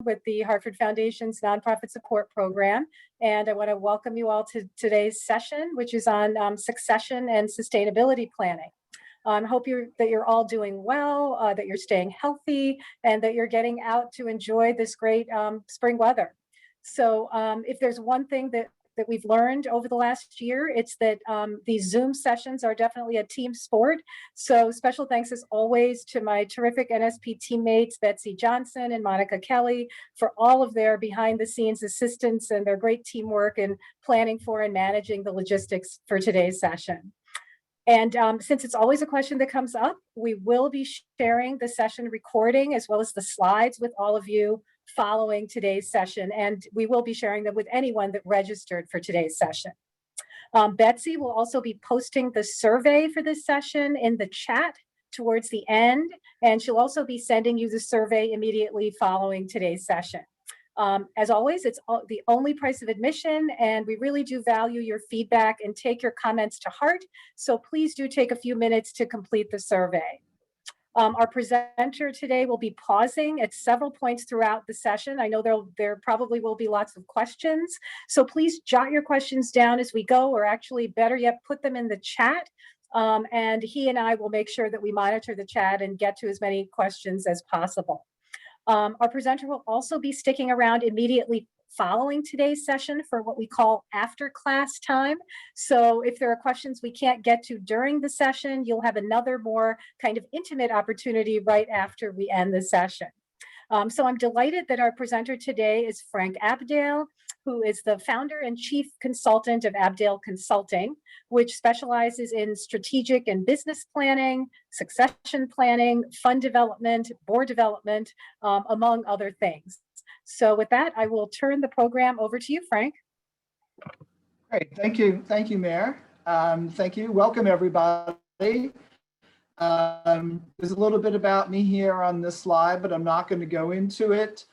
with the Hartford Foundation's Nonprofit Support Program. And I want to welcome you all to today's session, which is on succession and sustainability planning. I hope that you're all doing well, that you're staying healthy, and that you're getting out to enjoy this great spring weather. So if there's one thing that we've learned over the last year, it's that these Zoom sessions are definitely a team sport. So special thanks as always to my terrific NSP teammates, Betsy Johnson and Monica Kelly, for all of their behind the scenes assistance and their great teamwork in planning for and managing the logistics for today's session. And since it's always a question that comes up, we will be sharing the session recording as well as the slides with all of you following today's session. And we will be sharing them with anyone that registered for today's session. Betsy will also be posting the survey for this session in the chat towards the end. And she'll also be sending you the survey immediately following today's session. As always, it's the only price of admission, and we really do value your feedback and take your comments to heart. So please do take a few minutes to complete the survey. Our presenter today will be pausing at several points throughout the session. I know there probably will be lots of questions. So please jot your questions down as we go, or actually better yet, put them in the chat. And he and I will make sure that we monitor the chat and get to as many questions as possible. Our presenter will also be sticking around immediately following today's session for what we call after class time. So if there are questions we can't get to during the session, you'll have another more kind of intimate opportunity right after we end the session. So I'm delighted that our presenter today is Frank Abdale, who is the founder and chief consultant of Abdale Consulting, which specializes in strategic and business planning, succession planning, fund development, board development, among other things. So with that, I will turn the program over to you, Frank. Great, thank you, Mayor. Thank you, welcome everybody. There's a little bit about me here on this slide, but I'm not going to go into it.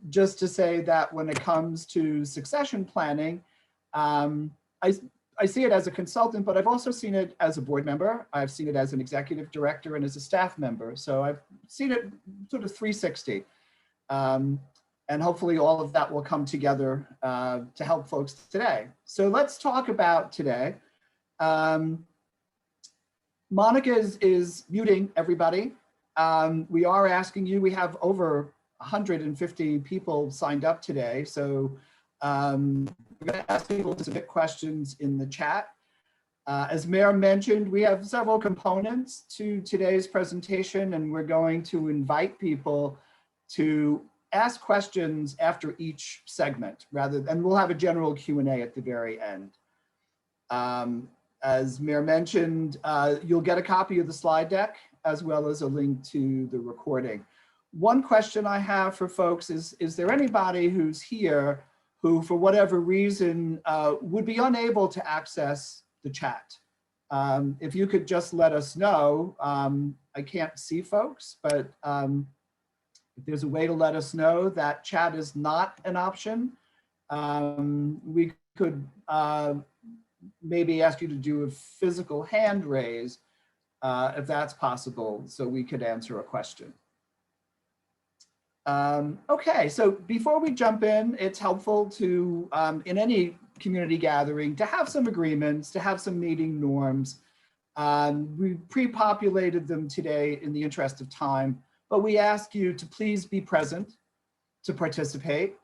Just to say that when it comes to succession planning, I see it as a consultant, but I've also seen it as a board member. I've seen it as an executive director and as a staff member. So I've seen it sort of 360. And hopefully all of that will come together to help folks today. So let's talk about today. Monica is muting everybody. We are asking you, we have over 150 people signed up today. So we're going to ask people to submit questions in the chat. As Mayor mentioned, we have several components to today's presentation, and we're going to invite people to ask questions after each segment, and we'll have a general Q&A at the very end. As Mayor mentioned, you'll get a copy of the slide deck as well as a link to the recording. One question I have for folks is there anybody who's here who, for whatever reason, would be unable to access the chat? If you could just let us know. I can't see folks, but if there's a way to let us know that chat is not an option, we could maybe ask you to do a physical hand raise if that's possible, so we could answer a question. Okay, so before we jump in, it's helpful to, in any community gathering, to have some agreements, to have some meeting norms. We pre-populated them today in the interest of time, but we ask you to please be present to participate.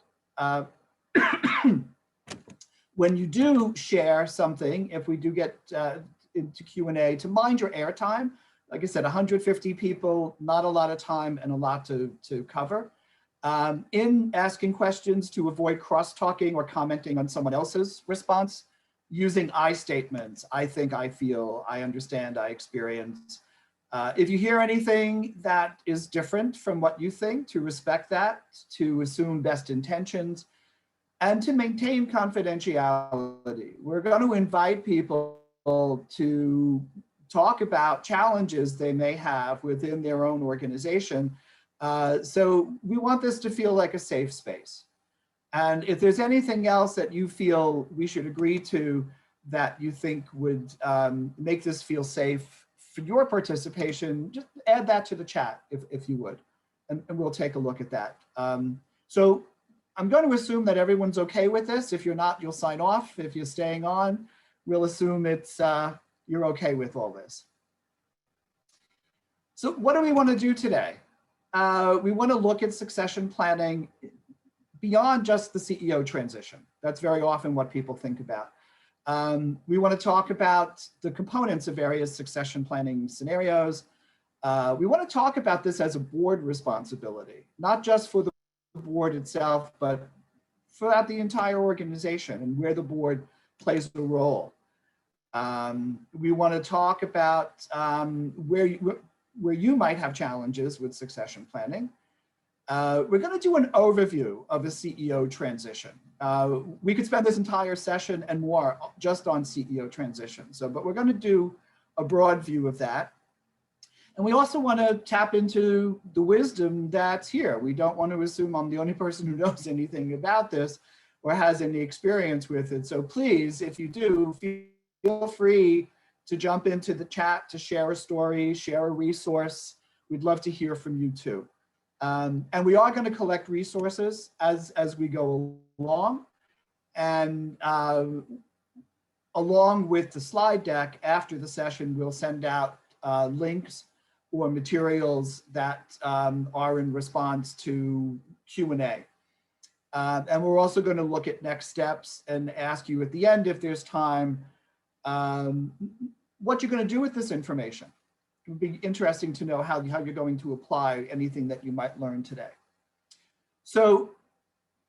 When you do share something, if we do get into Q&A, to mind your airtime. Like I said, 150 people, not a lot of time and a lot to cover. In asking questions, to avoid cross-talking or commenting on someone else's response, using I statements. I think, I feel, I understand, I experience. If you hear anything that is different from what you think, to respect that, to assume best intentions, and to maintain confidentiality. We're going to invite people to talk about challenges they may have within their own organization. So we want this to feel like a safe space. And if there's anything else that you feel we should agree to that you think would make this feel safe for your participation, just add that to the chat if you would. and we'll take a look at that. So I'm going to assume that everyone's okay with this. If you're not, you'll sign off. If you're staying on, we'll assume it's you're okay with all this. So what do we want to do today? We want to look at succession planning beyond just the CEO transition. That's very often what people think about. We want to talk about the components of various succession planning scenarios. We want to talk about this as a board responsibility, not just for the board itself, but throughout the entire organization and where the board plays a role. We want to talk about where you might have challenges with succession planning. We're going to do an overview of a CEO transition. We could spend this entire session and more just on CEO transition. But we're going to do a broad view of that. And we also want to tap into the wisdom that's here. We don't want to assume I'm the only person who knows anything about this or has any experience with it. So please, if you do, feel free to jump into the chat to share a story, share a resource. We'd love to hear from you too. And we are going to collect resources as we go along. And along with the slide deck after the session, we'll send out links or materials that are in response to Q&A. And we're also going to look at next steps and ask you at the end, if there's time, what you're going to do with this information. It would be interesting to know how you're going to apply anything that you might learn today. So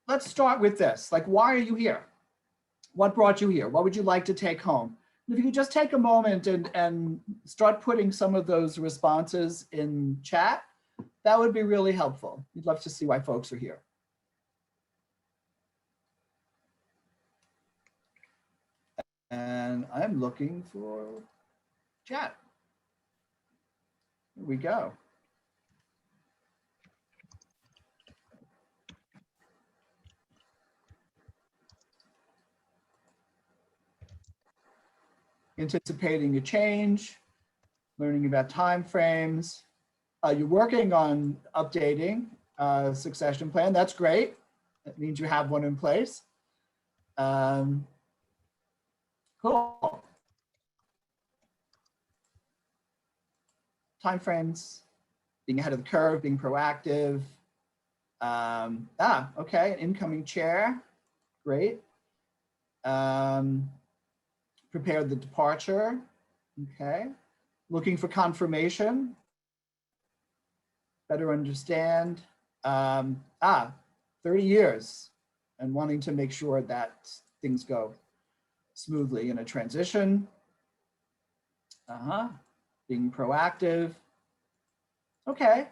let's start with this. Like, why are you here? What brought you here? What would you like to take home? If you could just take a moment and start putting some of those responses in chat, that would be really helpful. We'd love to see why folks are here. And I'm looking for chat. Here we go. Anticipating a change, learning about timeframes. You're working on updating succession plan. That's great. That means you have one in place. Cool. Timeframes, being ahead of the curve, being proactive. Okay, an incoming chair, great. Prepare the departure, okay. Looking for confirmation, better understand. 30 years and wanting to make sure that things go smoothly in a transition. Being proactive. Okay.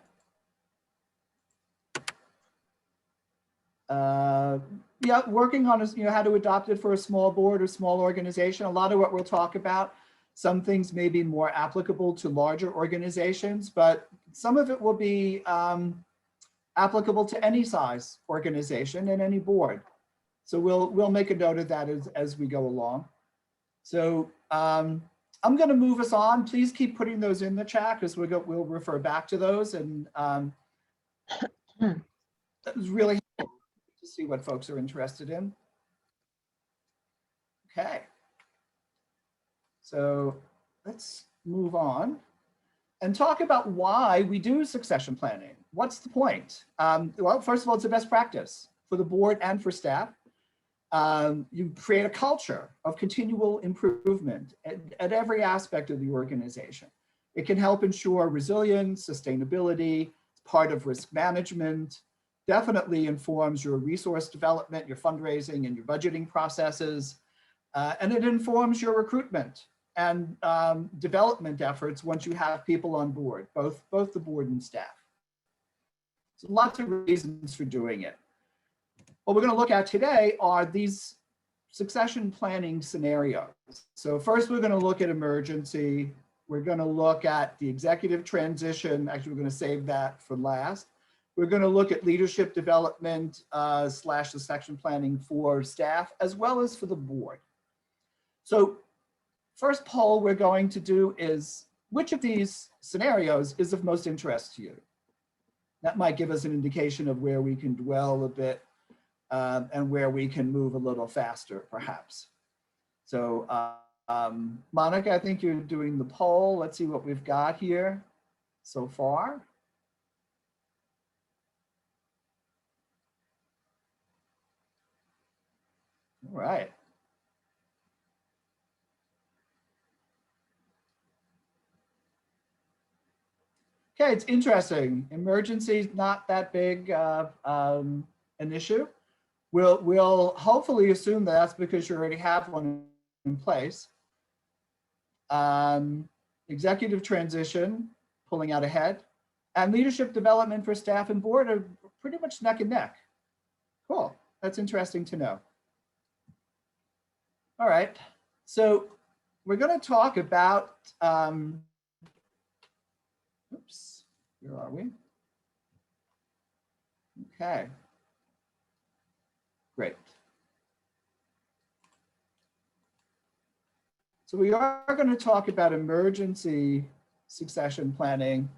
Yeah, working on how to adopt it for a small board or small organization. A lot of what we'll talk about, some things may be more applicable to larger organizations, but some of it will be applicable to any size organization and any board. So we'll make a note of that as we go along. So I'm going to move us on. Please keep putting those in the chat because we'll refer back to those. And that was really helpful to see what folks are interested in. Okay. So let's move on and talk about why we do succession planning. What's the point? Well, first of all, it's a best practice for the board and for staff. You create a culture of continual improvement at every aspect of the organization. It can help ensure resilience, sustainability, it's part of risk management, definitely informs your resource development, your fundraising and your budgeting processes, and it informs your recruitment and development efforts once you have people on board, both the board and staff. So lots of reasons for doing it. What we're going to look at today are these succession planning scenarios. So first, we're going to look at emergency. We're going to look at the executive transition. Actually, we're going to save that for last. We're going to look at leadership development / succession planning for staff, as well as for the board. So first poll we're going to do is, which of these scenarios is of most interest to you? That might give us an indication of where we can dwell a bit and where we can move a little faster, perhaps. So Monica, I think you're doing the poll. Let's see what we've got here so far. All right. Okay, it's interesting. Emergency is not that big an issue. We'll hopefully assume that that's because you already have one in place. Executive transition, pulling out ahead, and leadership development for staff and board are pretty much neck and neck. Cool, that's interesting to know. All right, so we're going to talk about, oops, where are we? Okay, great. So we are going to talk about emergency succession planning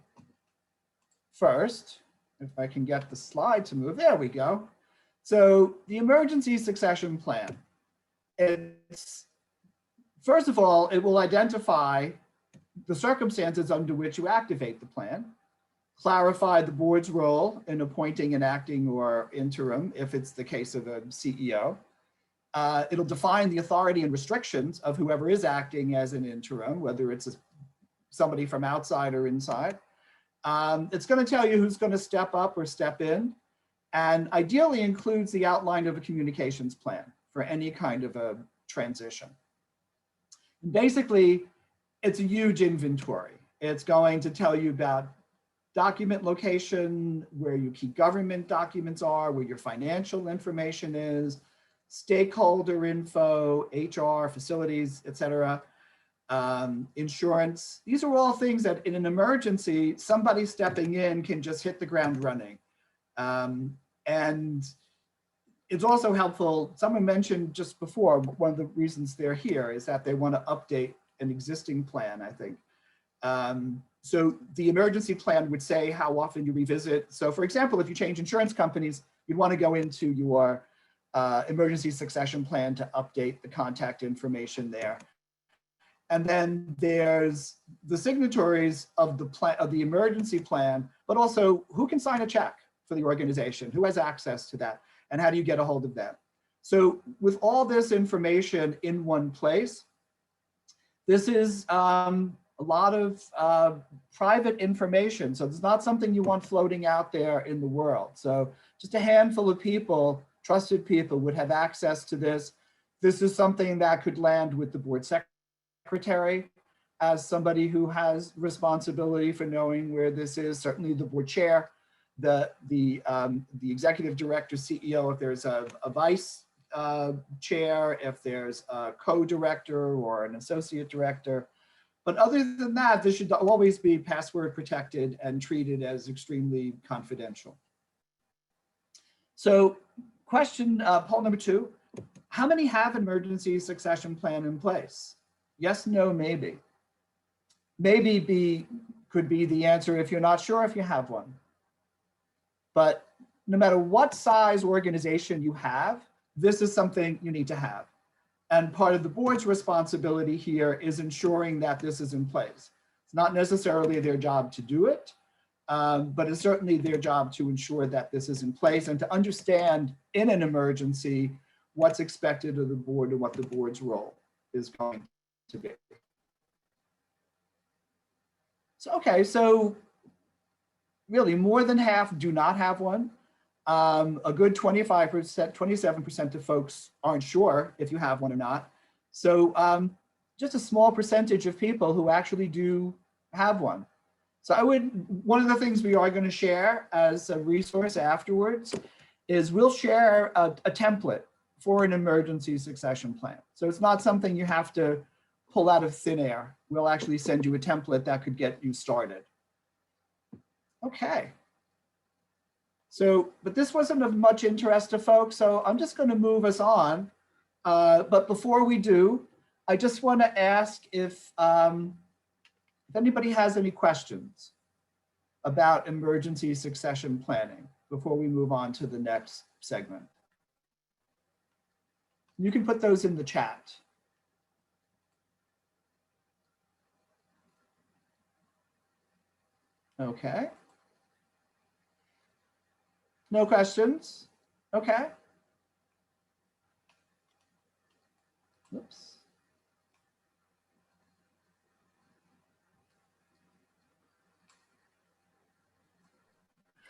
first. If I can get the slide to move, there we go. So the emergency succession plan, it's, first of all, it will identify the circumstances under which you activate the plan, clarify the board's role in appointing an acting or interim, if it's the case of a CEO. It'll define the authority and restrictions of whoever is acting as an interim, whether it's somebody from outside or inside. It's going to tell you who's going to step up or step in, and ideally includes the outline of a communications plan for any kind of a transition. Basically, it's a huge inventory. It's going to tell you about document location, where your key government documents are, where your financial information is, stakeholder info, HR, facilities, etc., insurance. These are all things that in an emergency, somebody stepping in can just hit the ground running. And it's also helpful, someone mentioned just before, one of the reasons they're here is that they want to update an existing plan, I think. So the emergency plan would say how often you revisit. So for example, if you change insurance companies, you'd want to go into your emergency succession plan to update the contact information there. And then there's the signatories of the plan, of the emergency plan, but also who can sign a check for the organization, who has access to that, and how do you get a hold of them? So with all this information in one place, this is a lot of private information. So it's not something you want floating out there in the world. So just a handful of people, trusted people, would have access to this. This is something that could land with the board secretary as somebody who has responsibility for knowing where this is. Certainly the board chair, the executive director, CEO, if there's a vice chair, if there's a co-director or an associate director. But other than that, this should always be password protected and treated as extremely confidential. So question, poll number 2, how many have an emergency succession plan in place? Yes, no, maybe. Maybe could be the answer if you're not sure if you have one. But no matter what size organization you have, this is something you need to have. And part of the board's responsibility here is ensuring that this is in place. It's not necessarily their job to do it, but it's certainly their job to ensure that this is in place and to understand in an emergency what's expected of the board and what the board's role is going to be. So, okay, so really more than half do not have one. A good 25%, 27% of folks aren't sure if you have one or not. So just a small percentage of people who actually do have one. So one of the things we are going to share as a resource afterwards is we'll share a template for an emergency succession plan. So it's not something you have to pull out of thin air. We'll actually send you a template that could get you started. Okay. So, but this wasn't of much interest to folks, so I'm just going to move us on. But before we do, I just want to ask if anybody has any questions. about emergency succession planning before we move on to the next segment? You can put those in the chat. Okay. No questions? Okay. Oops.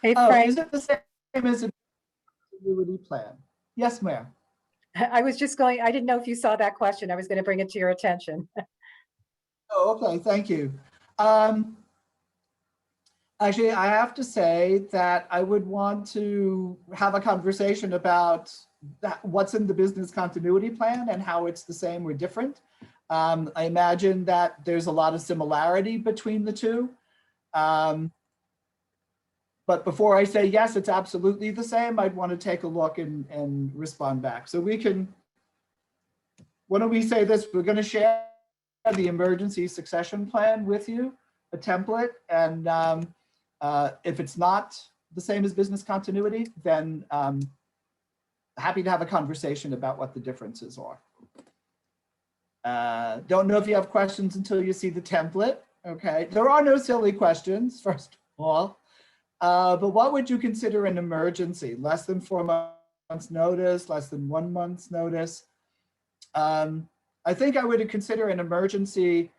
Hey, Oh, Frank, is it the same as a continuity plan? Yes, ma'am. I was just going, I didn't know if you saw that question. I was going to bring it to your attention. Oh, okay, thank you. Actually, I have to say that I would want to have a conversation about what's in the business continuity plan and how it's the same or different. I imagine that there's a lot of similarity between the two. But before I say yes, it's absolutely the same, I'd want to take a look and respond back. So we can, why don't we say this, we're going to share the emergency succession plan with you, a template, and if it's not the same as business continuity, then happy to have a conversation about what the differences are. Don't know if you have questions until you see the template. Okay, there are no silly questions, first of all. But what would you consider an emergency? Less than 4 months notice, less than 1 month's notice? I think I would consider an emergency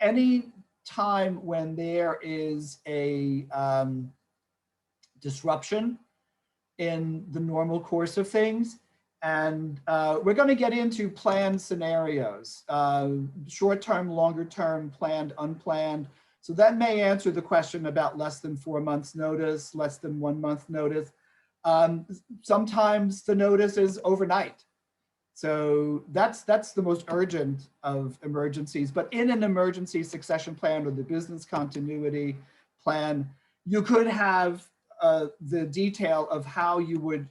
any time when there is a disruption in the normal course of things. And we're going to get into planned scenarios, short-term, longer-term, planned, unplanned. So that may answer the question about less than 4 months notice, less than 1 month notice. Sometimes the notice is overnight. So that's the most urgent of emergencies. But in an emergency succession plan or the business continuity plan, you could have the detail of how you would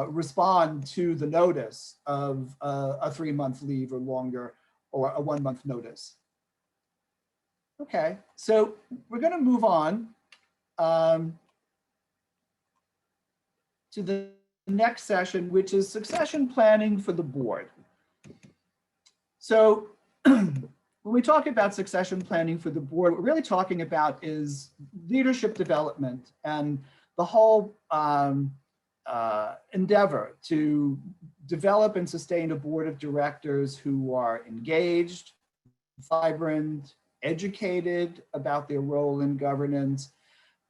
respond to the notice of a 3-month leave or longer, or a 1 month notice. Okay, so we're going to move on to the next session, which is succession planning for the board. So when we talk about succession planning for the board, what we're really talking about is leadership development and the whole endeavor to develop and sustain a board of directors who are engaged, vibrant, educated about their role in governance.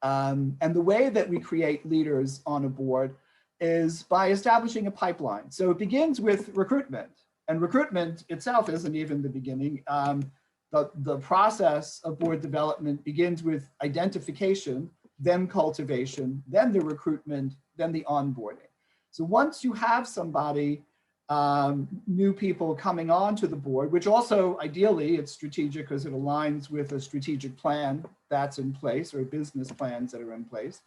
And the way that we create leaders on a board is by establishing a pipeline. So it begins with recruitment, and recruitment itself isn't even the beginning. The process of board development begins with identification, then cultivation, then the recruitment, then the onboarding. So once you have somebody, new people coming on to the board, which also ideally it's strategic because it aligns with a strategic plan that's in place or business plans that are in place.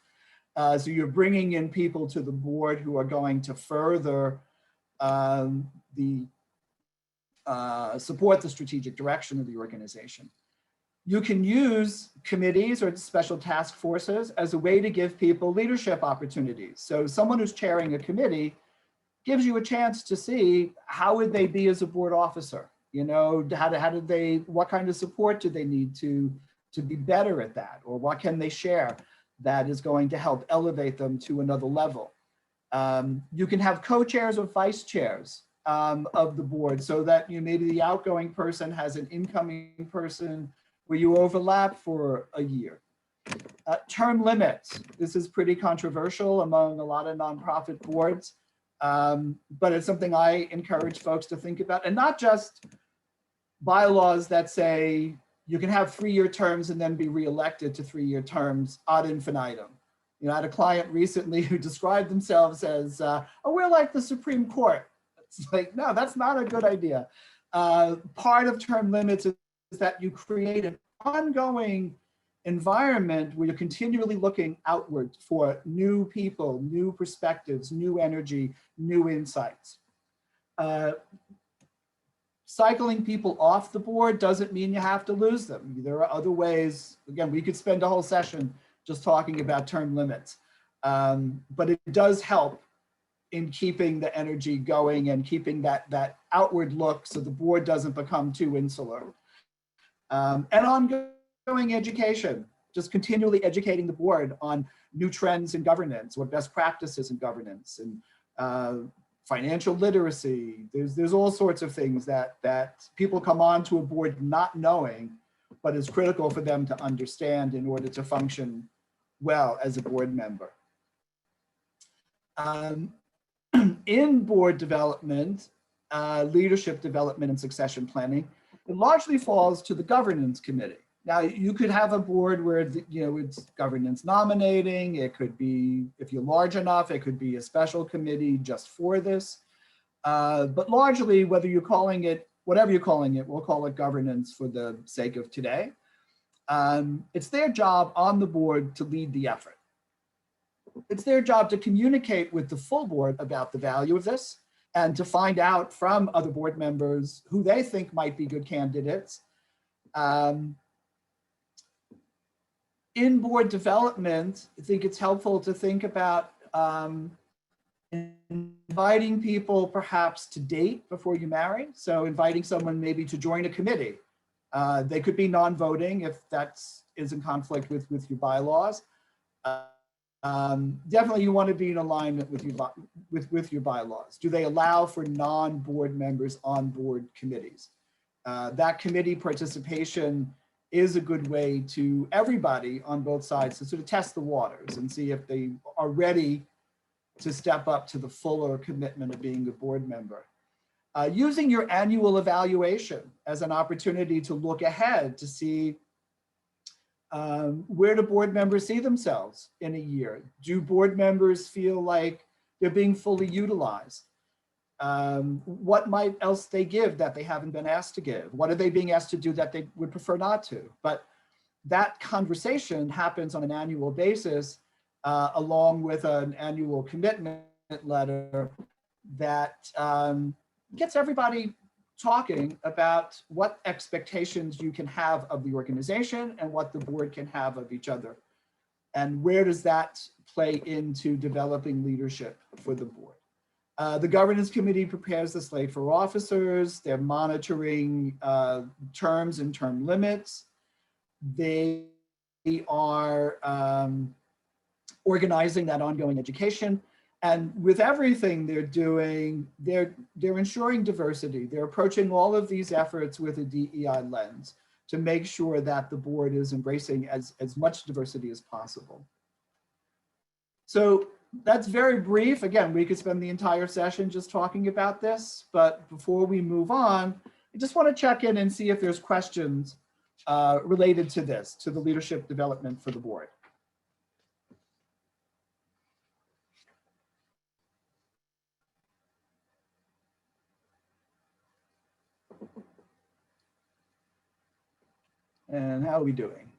So you're bringing in people to the board who are going to further support the strategic direction of the organization. You can use committees or special task forces as a way to give people leadership opportunities. So someone who's chairing a committee gives you a chance to see how would they be as a board officer. You know, how did they, what kind of support do they need to be better at that? Or what can they share that is going to help elevate them to another level? You can have co-chairs or vice chairs of the board so that maybe the outgoing person has an incoming person where you overlap for a year. Term limits. This is pretty controversial among a lot of nonprofit boards, but it's something I encourage folks to think about, and not just bylaws that say you can have 3-year terms and then be reelected to 3-year terms ad infinitum. You know, I had a client recently who described themselves as, oh, we're like the Supreme Court. It's like, no, that's not a good idea. Part of term limits is that you create an ongoing environment where you're continually looking outward for new people, new perspectives, new energy, new insights. cycling people off the board doesn't mean you have to lose them. There are other ways. Again, we could spend a whole session just talking about term limits, but it does help in keeping the energy going and keeping that outward look so the board doesn't become too insular. And ongoing education, just continually educating the board on new trends in governance or best practices in governance and financial literacy. There's all sorts of things that people come onto a board not knowing, but is critical for them to understand in order to function well as a board member. In board development, leadership development and succession planning, it largely falls to the governance committee. Now, you could have a board where it's governance nominating. It could be, if you're large enough, it could be a special committee just for this. But largely, whether you're calling it, whatever you're calling it, we'll call it governance for the sake of today. It's their job on the board to lead the effort. It's their job to communicate with the full board about the value of this and to find out from other board members who they think might be good candidates. In board development, I think it's helpful to think about inviting people perhaps to date before you marry. So inviting someone maybe to join a committee. They could be non-voting if that is in conflict with your bylaws. Definitely you want to be in alignment with your bylaws. Do they allow for non-board members on board committees? That committee participation is a good way to everybody on both sides to sort of test the waters and see if they are ready to step up to the fuller commitment of being a board member. Using your annual evaluation as an opportunity to look ahead to see where do board members see themselves in a year? Do board members feel like they're being fully utilized? What might else they give that they haven't been asked to give? What are they being asked to do that they would prefer not to? But that conversation happens on an annual basis along with an annual commitment letter that gets everybody talking about what expectations you can have of the organization and what the board can have of each other. And where does that play into developing leadership for the board? The governance committee prepares the slate for officers. They're monitoring terms and term limits. They are organizing that ongoing education. And with everything they're doing, they're ensuring diversity. They're approaching all of these efforts with a DEI lens to make sure that the board is embracing as much diversity as possible. So that's very brief. Again, we could spend the entire session just talking about this, but before we move on, I just want to check in and see if there's questions related to this, to the leadership development for the board. And how are we doing?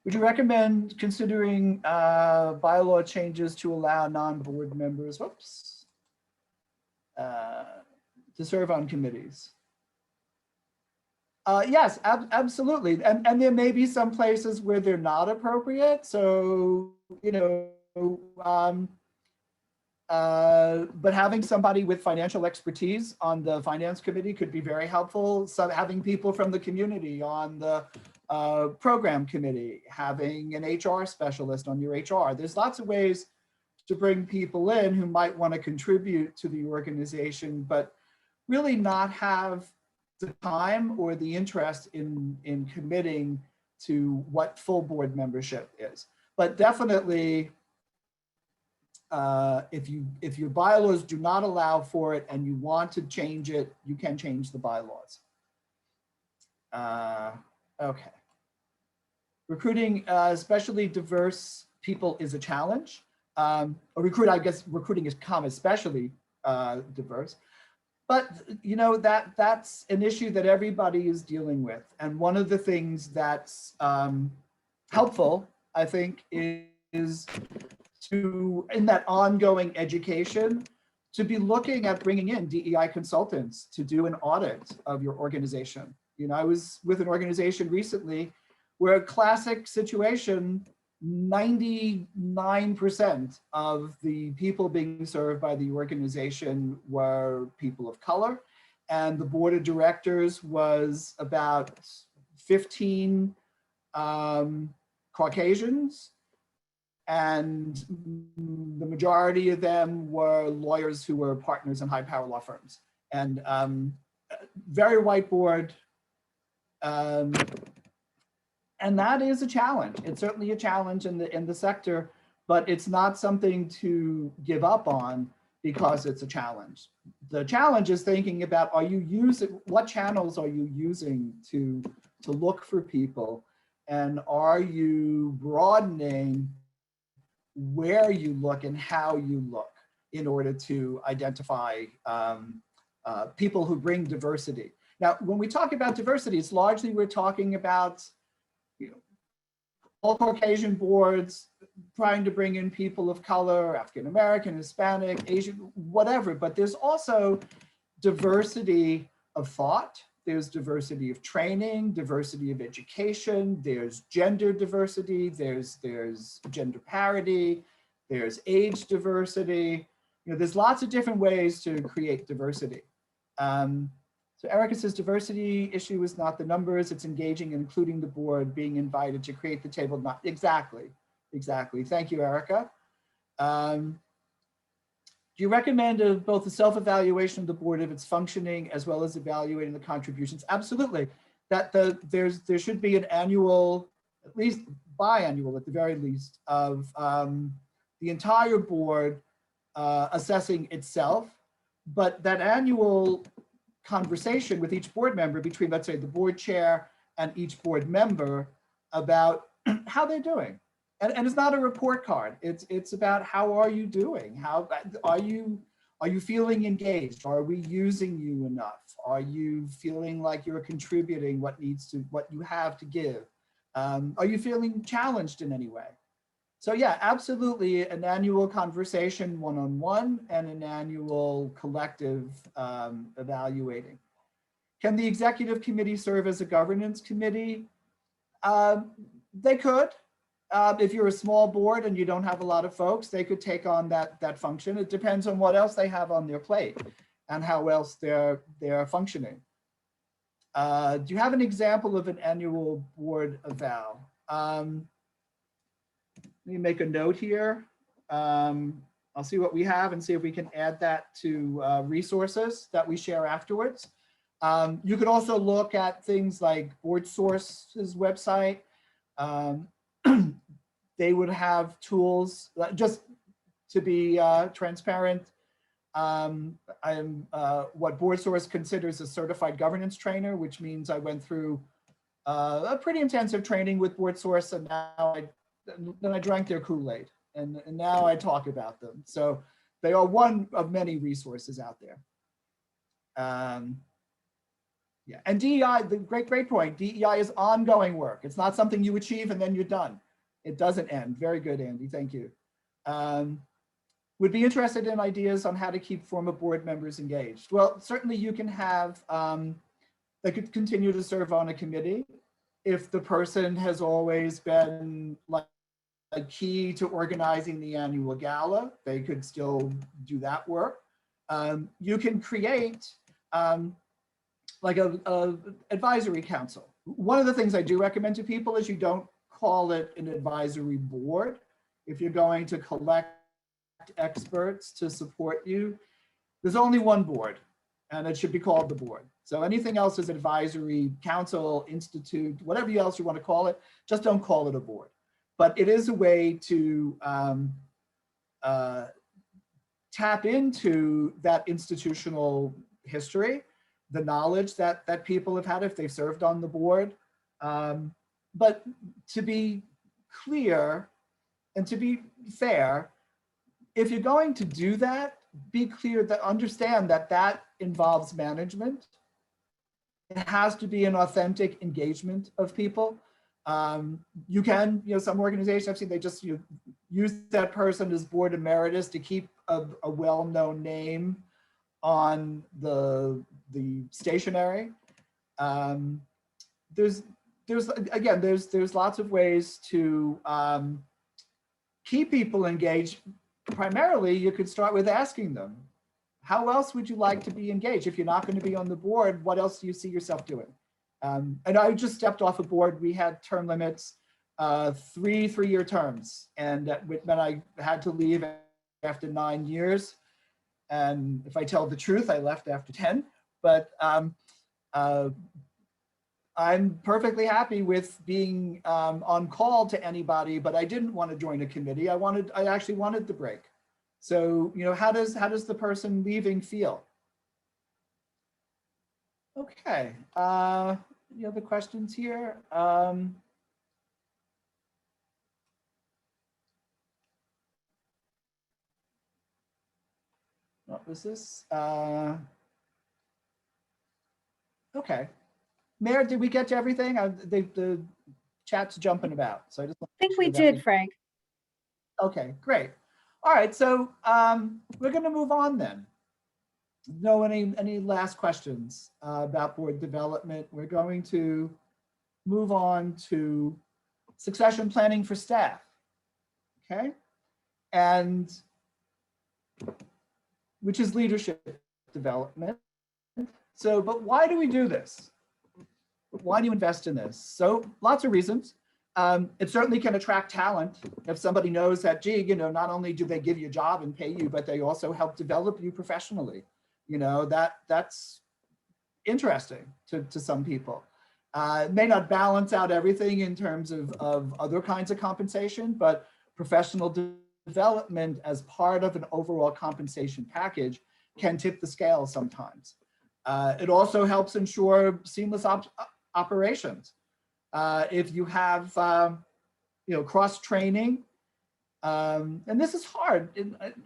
Would you recommend considering bylaw changes to allow non-board members, to serve on committees? Yes, absolutely. And there may be some places where they're not appropriate. So, but having somebody with financial expertise on the finance committee could be very helpful. So having people from the community on the program committee, having an HR specialist on your HR. There's lots of ways to bring people in who might want to contribute to the organization, but really not have the time or the interest in committing to what full board membership is. But definitely, if your bylaws do not allow for it and you want to change it, you can change the bylaws. Okay. Recruiting especially diverse people is a challenge. Recruiting is especially diverse. But that's an issue that everybody is dealing with. And one of the things that's helpful, I think, is to, in that ongoing education, to be looking at bringing in DEI consultants to do an audit of your organization. You know, I was with an organization recently where a classic situation, 99% of the people being served by the organization were people of color, and the board of directors was about 15 Caucasians, and the majority of them were lawyers who were partners in high power law firms. And very white board. And that is a challenge. It's certainly a challenge in the sector, but it's not something to give up on because it's a challenge. The challenge is thinking about, what channels are you using to look for people? And are you broadening where you look and how you look in order to identify people who bring diversity? Now, when we talk about diversity, it's largely we're talking about, you know, all Caucasian boards, trying to bring in people of color, African American, Hispanic, Asian, whatever. But there's also diversity of thought. There's diversity of training, diversity of education. There's gender diversity. There's gender parity. There's age diversity. You know, there's lots of different ways to create diversity. So Erica says diversity issue is not the numbers, it's engaging and including the board, being invited to create the table. Not exactly. Thank you, Erica. Do you recommend both the self-evaluation of the board of its functioning as well as evaluating the contributions? Absolutely. That there should be an annual, at least biannual at the very least, of the entire board assessing itself, but that annual conversation with each board member between, let's say, the board chair and each board member about how they're doing. And it's not a report card. It's about how are you doing? How are you feeling engaged? Are we using you enough? Are you feeling like you're contributing what you have to give? Are you feeling challenged in any way? So yeah, absolutely an annual conversation one-on-one and an annual collective evaluating. Can the executive committee serve as a governance committee? They could. If you're a small board and you don't have a lot of folks, they could take on that function. It depends on what else they have on their plate and how else they're functioning. Do you have an example of an annual board eval? Let me make a note here. I'll see what we have and see if we can add that to resources that we share afterwards. You could also look at things like BoardSource's website. They would have tools, just to be transparent. I'm what BoardSource considers a certified governance trainer, which means I went through a pretty intensive training with BoardSource, and now I drank their Kool-Aid, and now I talk about them. So they are one of many resources out there. Yeah, and DEI, the great point. DEI is ongoing work. It's not something you achieve and then you're done. It doesn't end. Very good, Andy. Thank you. Would be interested in ideas on how to keep former board members engaged. Well, certainly you can have, they could continue to serve on a committee. If the person has always been like a key to organizing the annual gala, they could still do that work. You can create like a advisory council. One of the things I do recommend to people is you don't call it an advisory board. If you're going to collect experts to support you, there's only one board, and it should be called the board. So anything else is advisory council, institute, whatever else you want to call it, just don't call it a board. But it is a way to tap into that institutional history, the knowledge that people have had if they've served on the board. But to be clear and to be fair, if you're going to do that, be clear that understand that that involves management. It has to be an authentic engagement of people. You can, some organizations I've seen, they just use that person as board emeritus to keep a well-known name on the stationery. There's lots of ways to keep people engaged. Primarily, you could start with asking them, how else would you like to be engaged? If you're not going to be on the board, what else do you see yourself doing? And I just stepped off a board. We had term limits, three-year terms. And that meant I had to leave after 9 years. And if I tell the truth, I left after 10. But I'm perfectly happy with being on call to anybody, but I didn't want to join a committee. I actually wanted the break. So, you know, how does the person leaving feel? Okay, any other questions here? What was this? Okay. Mayor, did we get to everything? The chat's jumping about, so I just want I think we did, Frank. Okay, great. All right, so we're going to move on then. No, any last questions about board development? We're going to move on to succession planning for staff. Okay, and which is leadership development. So, but why do we do this? Why do you invest in this? So lots of reasons. It certainly can attract talent if somebody knows that, gee, you know, not only do they give you a job and pay you, but they also help develop you professionally. You know, that's interesting to some people. It may not balance out everything in terms of other kinds of compensation, but professional development as part of an overall compensation package can tip the scale sometimes. It also helps ensure seamless operations. If you have, you know, cross-training, and this is hard,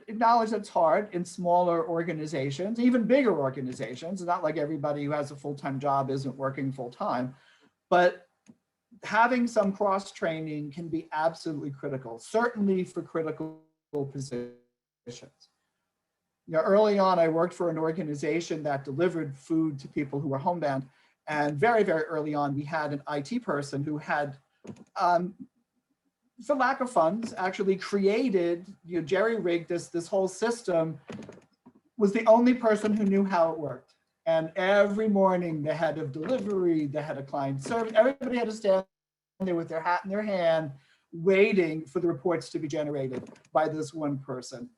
acknowledge it's hard in smaller organizations, even bigger organizations. It's not like everybody who has a full-time job isn't working full-time, but having some cross-training can be absolutely critical, certainly for critical positions. You know, early on, I worked for an organization that delivered food to people who were homebound. And very, very early on, we had an IT person who had, for lack of funds, actually created, you know, jerry-rigged this whole system, was the only person who knew how it worked. And every morning, the head of delivery, the head of client service, everybody had to stand there with their hat in their hand, waiting for the reports to be generated by this one person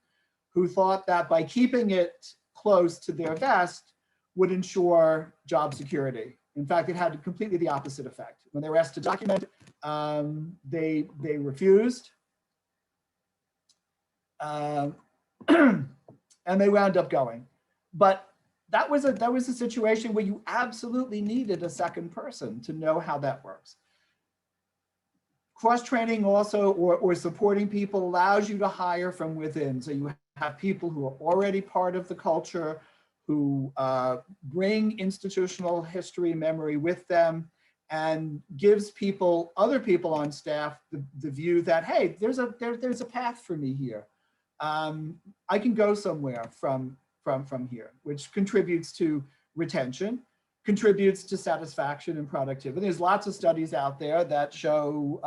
who thought that by keeping it close to their vest would ensure job security. In fact, it had completely the opposite effect. When they were asked to document, they refused. And they wound up going. But that was a situation where you absolutely needed a second person to know how that works. Cross-training also, or supporting people, allows you to hire from within. So you have people who are already part of the culture, who bring institutional history, memory with them, and gives people, other people on staff, the view that, hey, there's a path for me here. I can go somewhere from here, which contributes to retention, contributes to satisfaction and productivity. There's lots of studies out there that show,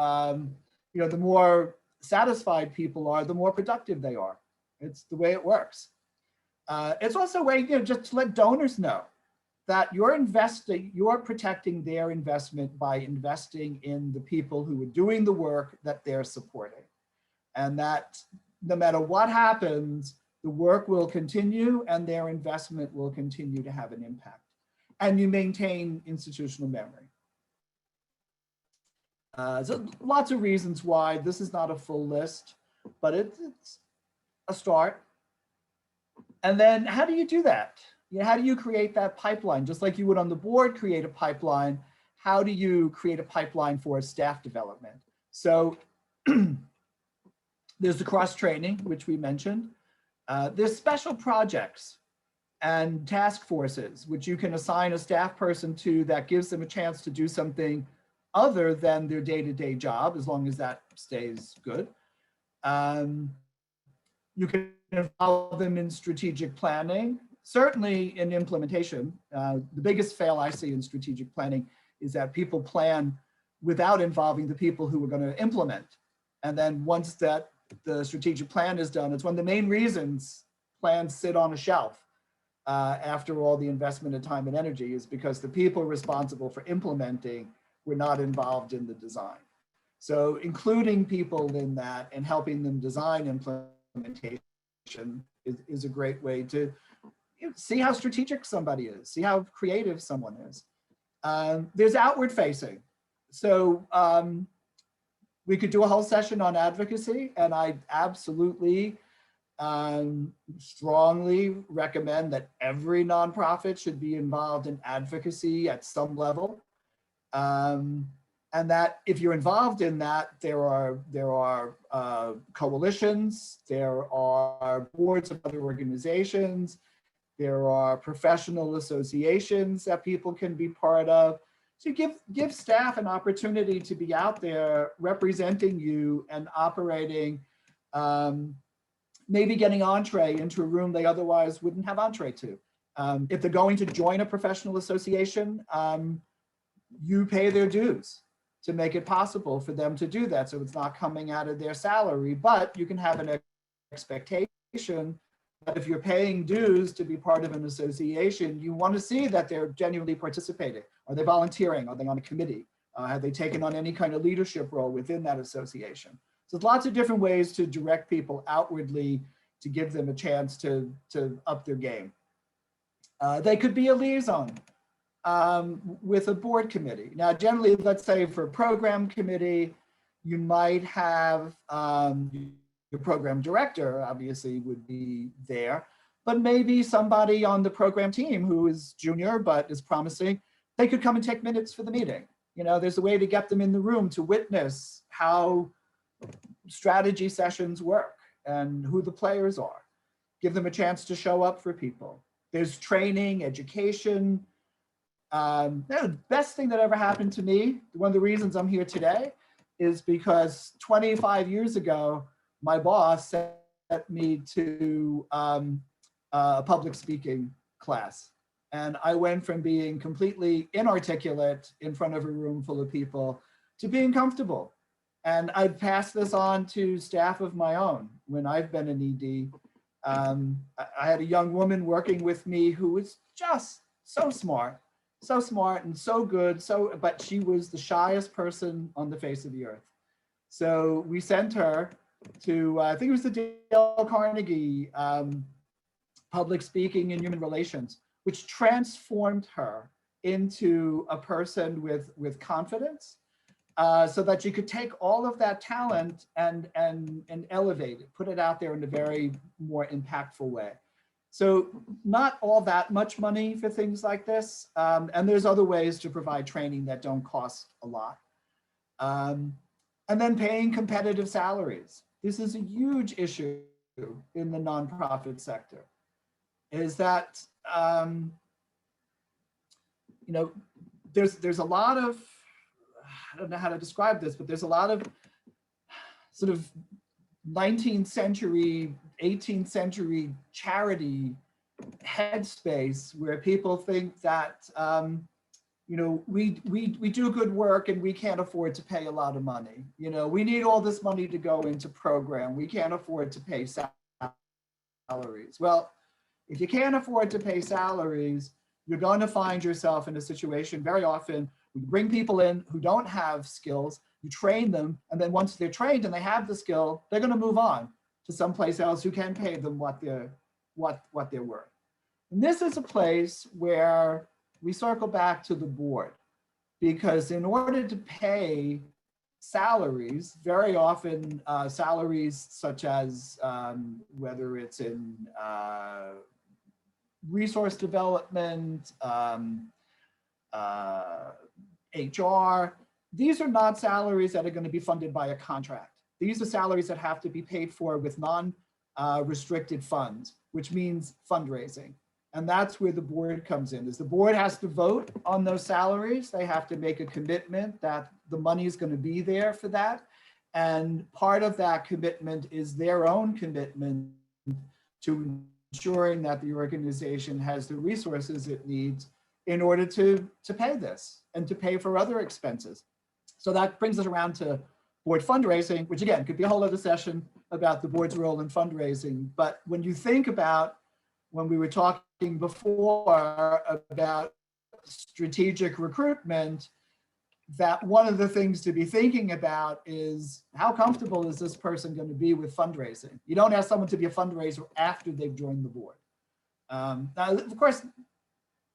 you know, the more satisfied people are, the more productive they are. It's the way it works. It's also a way, you know, just to let donors know that you're protecting their investment by investing in the people who are doing the work that they're supporting. And that no matter what happens, the work will continue and their investment will continue to have an impact. And you maintain institutional memory. So lots of reasons why this is not a full list, but it's a start. And then how do you do that? You know, how do you create that pipeline? Just like you would on the board create a pipeline, how do you create a pipeline for staff development? So there's the cross-training, which we mentioned. There's special projects and task forces, which you can assign a staff person to that gives them a chance to do something other than their day-to-day job, as long as that stays good. You can involve them in strategic planning, certainly in implementation. The biggest fail I see in strategic planning is that people plan without involving the people who are going to implement. And then once that the strategic plan is done, it's one of the main reasons plans sit on a shelf after all the investment of time and energy, is because the people responsible for implementing were not involved in the design. So including people in that and helping them design implementation is a great way to see how strategic somebody is, see how creative someone is. There's outward facing. So we could do a whole session on advocacy, and I absolutely strongly recommend that every nonprofit should be involved in advocacy at some level. And that if you're involved in that, there are coalitions, there are boards of other organizations, there are professional associations that people can be part of. So give staff an opportunity to be out there representing you and operating, maybe getting entree into a room they otherwise wouldn't have entree to. If they're going to join a professional association, you pay their dues to make it possible for them to do that. So it's not coming out of their salary, but you can have an expectation that if you're paying dues to be part of an association, you want to see that they're genuinely participating. Are they volunteering? Are they on a committee? Have they taken on any kind of leadership role within that association? So there's lots of different ways to direct people outwardly to give them a chance to up their game. They could be a liaison with a board committee. Now, generally, let's say for a program committee, you might have your program director obviously would be there, but maybe somebody on the program team who is junior but is promising, they could come and take minutes for the meeting. You know, there's a way to get them in the room to witness how strategy sessions work and who the players are. Give them a chance to show up for people. There's training, education. The best thing that ever happened to me, one of the reasons I'm here today, is because 25 years ago, my boss sent me to a public speaking class. And I went from being completely inarticulate in front of a room full of people to being comfortable. And I've passed this on to staff of my own when I've been an ED. I had a young woman working with me who was just so smart and so good. But she was the shyest person on the face of the earth. So we sent her to, I think it was the Dale Carnegie Public Speaking and Human Relations, which transformed her into a person with confidence, so that you could take all of that talent and elevate it, put it out there in a very more impactful way. So not all that much money for things like this. And there's other ways to provide training that don't cost a lot. And then paying competitive salaries. This is a huge issue in the nonprofit sector, is that, you know, there's a lot of, I don't know how to describe this, but there's a lot of sort of 19th century, 18th century charity headspace where people think that, you know, we do good work and we can't afford to pay a lot of money. You know, we need all this money to go into program. We can't afford to pay salaries. Well, if you can't afford to pay salaries, you're going to find yourself in a situation very often. We bring people in who don't have skills, you train them, and then once they're trained and they have the skill, they're going to move on to someplace else who can pay them what they're worth. And this is a place where we circle back to the board, because in order to pay salaries, very often salaries such as whether it's in resource development, HR, these are not salaries that are going to be funded by a contract. These are salaries that have to be paid for with non-restricted funds, which means fundraising. And that's where the board comes in, is the board has to vote on those salaries. They have to make a commitment that the money is going to be there for that. And part of that commitment is their own commitment to ensuring that the organization has the resources it needs in order to pay this and to pay for other expenses. So that brings us around to board fundraising, which again could be a whole other session about the board's role in fundraising. But when you think about, when we were talking before about strategic recruitment, that one of the things to be thinking about is how comfortable is this person going to be with fundraising? You don't ask someone to be a fundraiser after they've joined the board. Now, of course,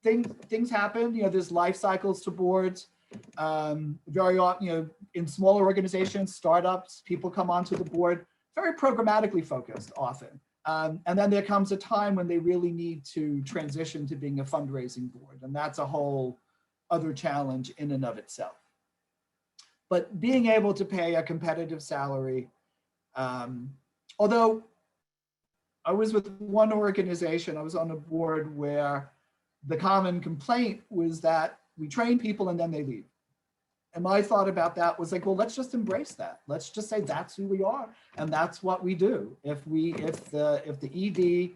things happen. There's life cycles to boards. Very often, in smaller organizations, startups, people come onto the board very programmatically focused often. And then there comes a time when they really need to transition to being a fundraising board. And that's a whole other challenge in and of itself. But being able to pay a competitive salary, although I was with one organization, I was on a board where the common complaint was that we train people and then they leave. And my thought about that was like, well, let's just embrace that. Let's just say that's who we are and that's what we do. If the ED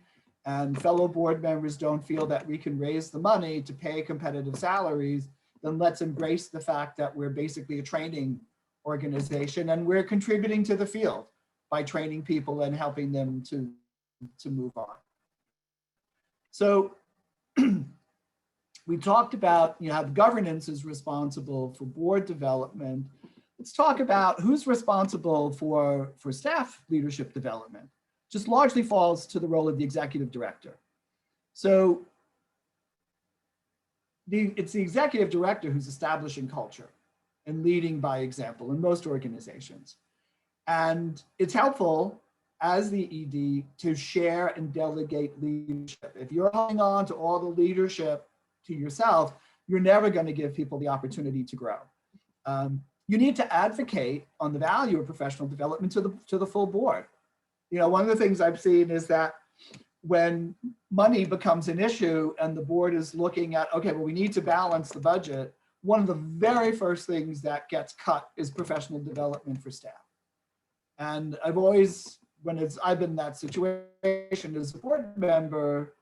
and fellow board members don't feel that we can raise the money to pay competitive salaries, then let's embrace the fact that we're basically a training organization and we're contributing to the field by training people and helping them to move on. So we talked about how the governance is responsible for board development. Let's talk about who's responsible for staff leadership development. Just largely falls to the role of the executive director. So it's the executive director who's establishing culture and leading by example in most organizations. And it's helpful as the ED to share and delegate leadership. If you're holding on to all the leadership to yourself, you're never going to give people the opportunity to grow. You need to advocate on the value of professional development to the full board. One of the things I've seen is that when money becomes an issue and the board is looking at, okay, well, we need to balance the budget, one of the very first things that gets cut is professional development for staff. And I've always, I've been in that situation as a board member,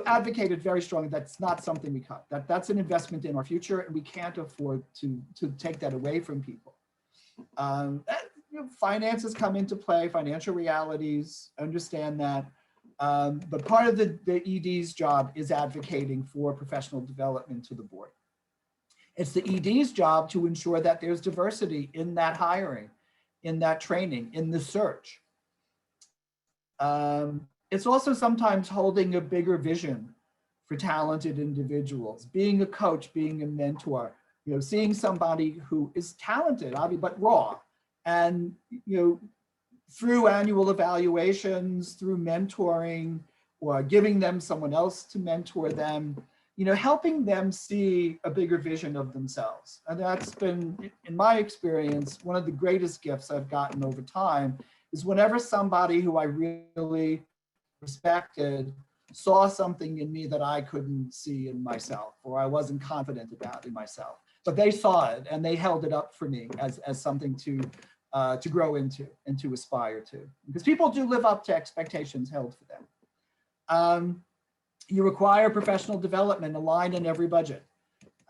advocated very strongly that's not something we cut. That's an investment in our future, and we can't afford to take that away from people. Finances come into play, financial realities, understand that. But part of the ED's job is advocating for professional development to the board. It's the ED's job to ensure that there's diversity in that hiring, in that training, in the search. It's also sometimes holding a bigger vision for talented individuals, being a coach, being a mentor, seeing somebody who is talented, but raw. And, through annual evaluations, through mentoring, or giving them someone else to mentor them, helping them see a bigger vision of themselves. And that's been, in my experience, one of the greatest gifts I've gotten over time is whenever somebody who I really respected saw something in me that I couldn't see in myself, or I wasn't confident about in myself, but they saw it and they held it up for me as something to grow into and to aspire to, because people do live up to expectations held for them. You require professional development aligned in every budget.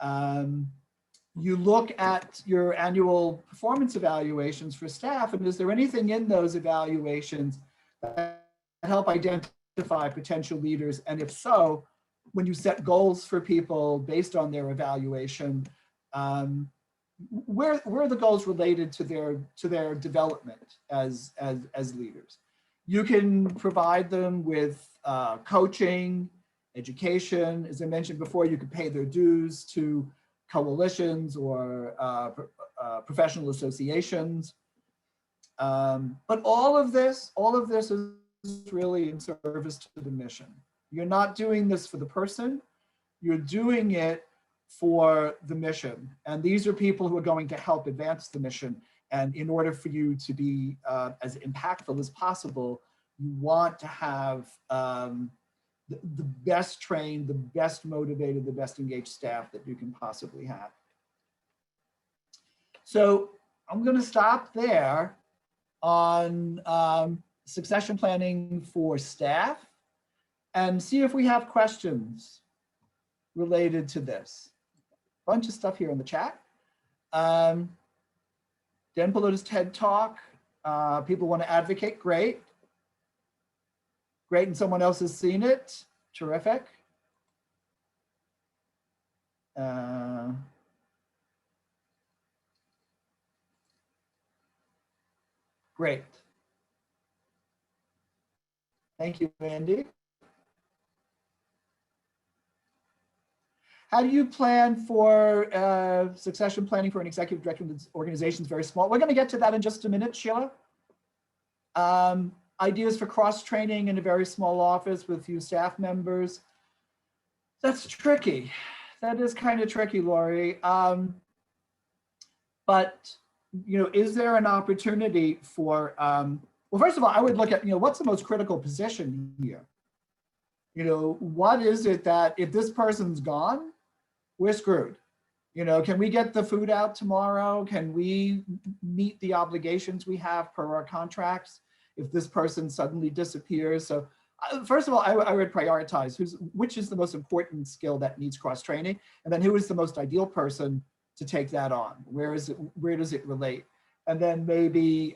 You look at your annual performance evaluations for staff, and is there anything in those evaluations that help identify potential leaders? And if so, when you set goals for people based on their evaluation, where are the goals related to their development as leaders? You can provide them with coaching, education. As I mentioned before, you could pay their dues to coalitions or professional associations. But all of this is really in service to the mission. You're not doing this for the person, you're doing it for the mission. And these are people who are going to help advance the mission. And in order for you to be as impactful as possible, you want to have the best trained, the best motivated, the best engaged staff that you can possibly have. So I'm going to stop there on succession planning for staff and see if we have questions related to this. Bunch of stuff here in the chat. Dan Pallotta's TED Talk. People want to advocate. Great. Great, and someone else has seen it. Terrific. Great. Thank you, Andy. How do you plan for succession planning for an executive director when the organization is very small? We're going to get to that in just a minute, Sheila. Ideas for cross-training in a very small office with few staff members. That's tricky. That is kind of tricky, Lori. But, you know, is there an opportunity for, well, first of all, I would look at, you know, what's the most critical position here? You know, what is it that if this person's gone, we're screwed? You know, can we get the food out tomorrow? Can we meet the obligations we have per our contracts if this person suddenly disappears? So first of all, I would prioritize which is the most important skill that needs cross-training, and then who is the most ideal person to take that on? Where does it relate? And then maybe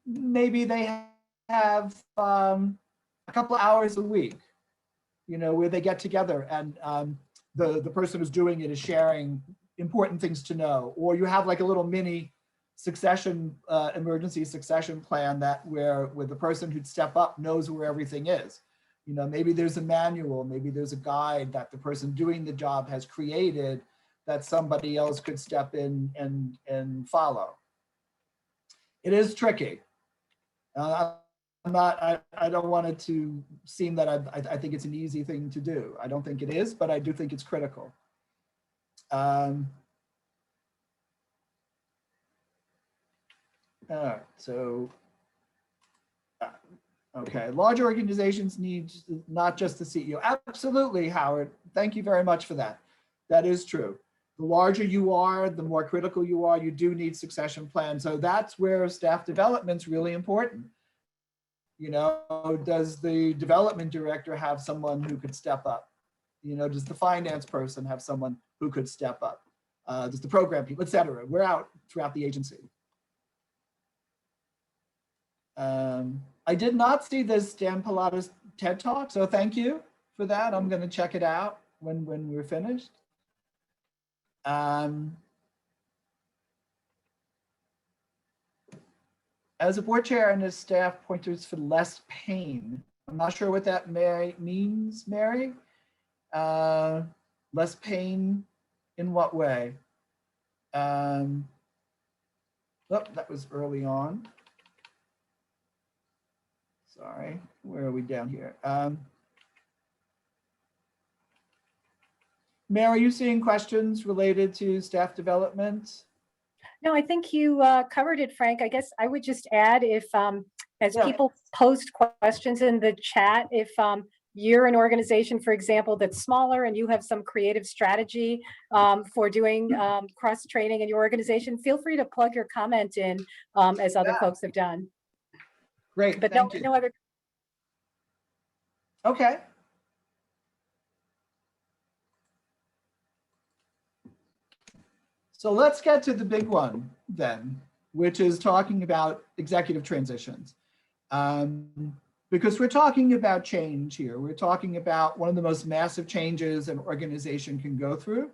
maybe they have a couple of hours a week, you know, where they get together and the person who's doing it is sharing important things to know, or you have like a little mini succession, emergency succession plan that where the person who'd step up knows where everything is. You know, maybe there's a manual, maybe there's a guide that the person doing the job has created that somebody else could step in and follow. It is tricky. I don't want it to seem that I think it's an easy thing to do. I don't think it is, but I do think it's critical. All right, so, okay, large organizations need not just the CEO. Absolutely, Howard. Thank you very much for that. That is true. The larger you are, the more critical you are, you do need succession plans. So that's where staff development's really important. You know, does the development director have someone who could step up? You know, does the finance person have someone who could step up? Does the program people, et cetera? We're out throughout the agency. I did not see this Dan Pallotta's TED Talk, so thank you for that. I'm going to check it out when we're finished. As a board chair and as staff pointers for less pain. I'm not sure what that means, Mary. Less pain in what way? Oh, that was early on. Sorry, where are we down here? Mary, are you seeing questions related to staff development? No, I think you covered it, Frank. I guess I would just add if, as people post questions in the chat, if you're an organization, for example, that's smaller and you have some creative strategy for doing cross-training in your organization, feel free to plug your comment in as other folks have done. Great, but thank you. No other. Okay. So let's get to the big one then, which is talking about executive transitions. Because we're talking about change here. We're talking about one of the most massive changes an organization can go through.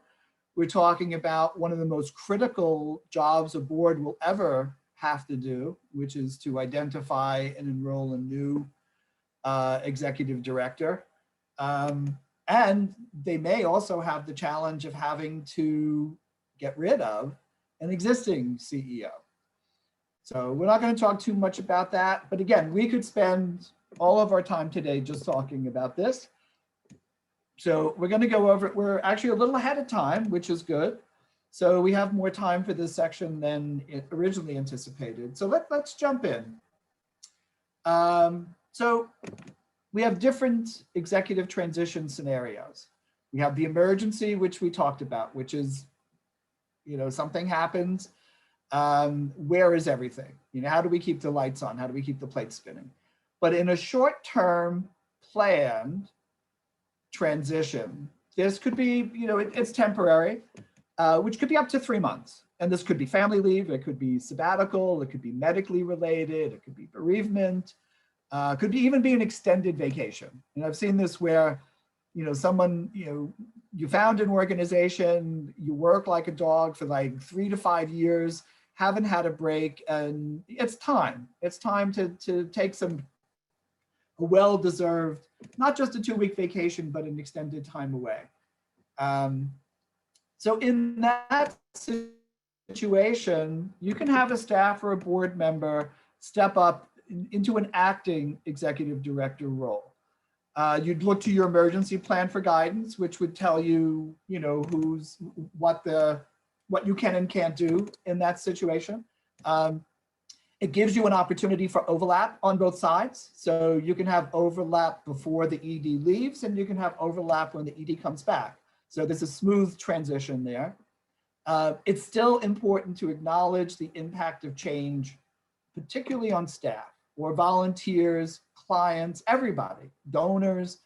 We're talking about one of the most critical jobs a board will ever have to do, which is to identify and enroll a new executive director. And they may also have the challenge of having to get rid of an existing CEO. So we're not going to talk too much about that. But again, we could spend all of our time today just talking about this. So we're going to go over it. We're actually a little ahead of time, which is good. So we have more time for this section than originally anticipated. So let's jump in. So we have different executive transition scenarios. We have the emergency, which we talked about, which is, Something happens. Where is everything? How do we keep the lights on? How do we keep the plates spinning? But in a short-term planned transition, this could be, it's temporary, which could be up to 3 months. And this could be family leave, it could be sabbatical, it could be medically related, it could be bereavement, could even be an extended vacation. And I've seen this where, someone, you found an organization, you work like a dog for like 3 to 5 years, haven't had a break, and it's time. It's time to take a well-deserved, not just a 2-week vacation, but an extended time away. So in that situation, you can have a staff or a board member step up into an acting executive director role. You'd look to your emergency plan for guidance, which would tell you, what you can and can't do in that situation. It gives you an opportunity for overlap on both sides. So you can have overlap before the ED leaves, and you can have overlap when the ED comes back. So there's a smooth transition there. It's still important to acknowledge the impact of change, particularly on staff or volunteers, clients, everybody, donors.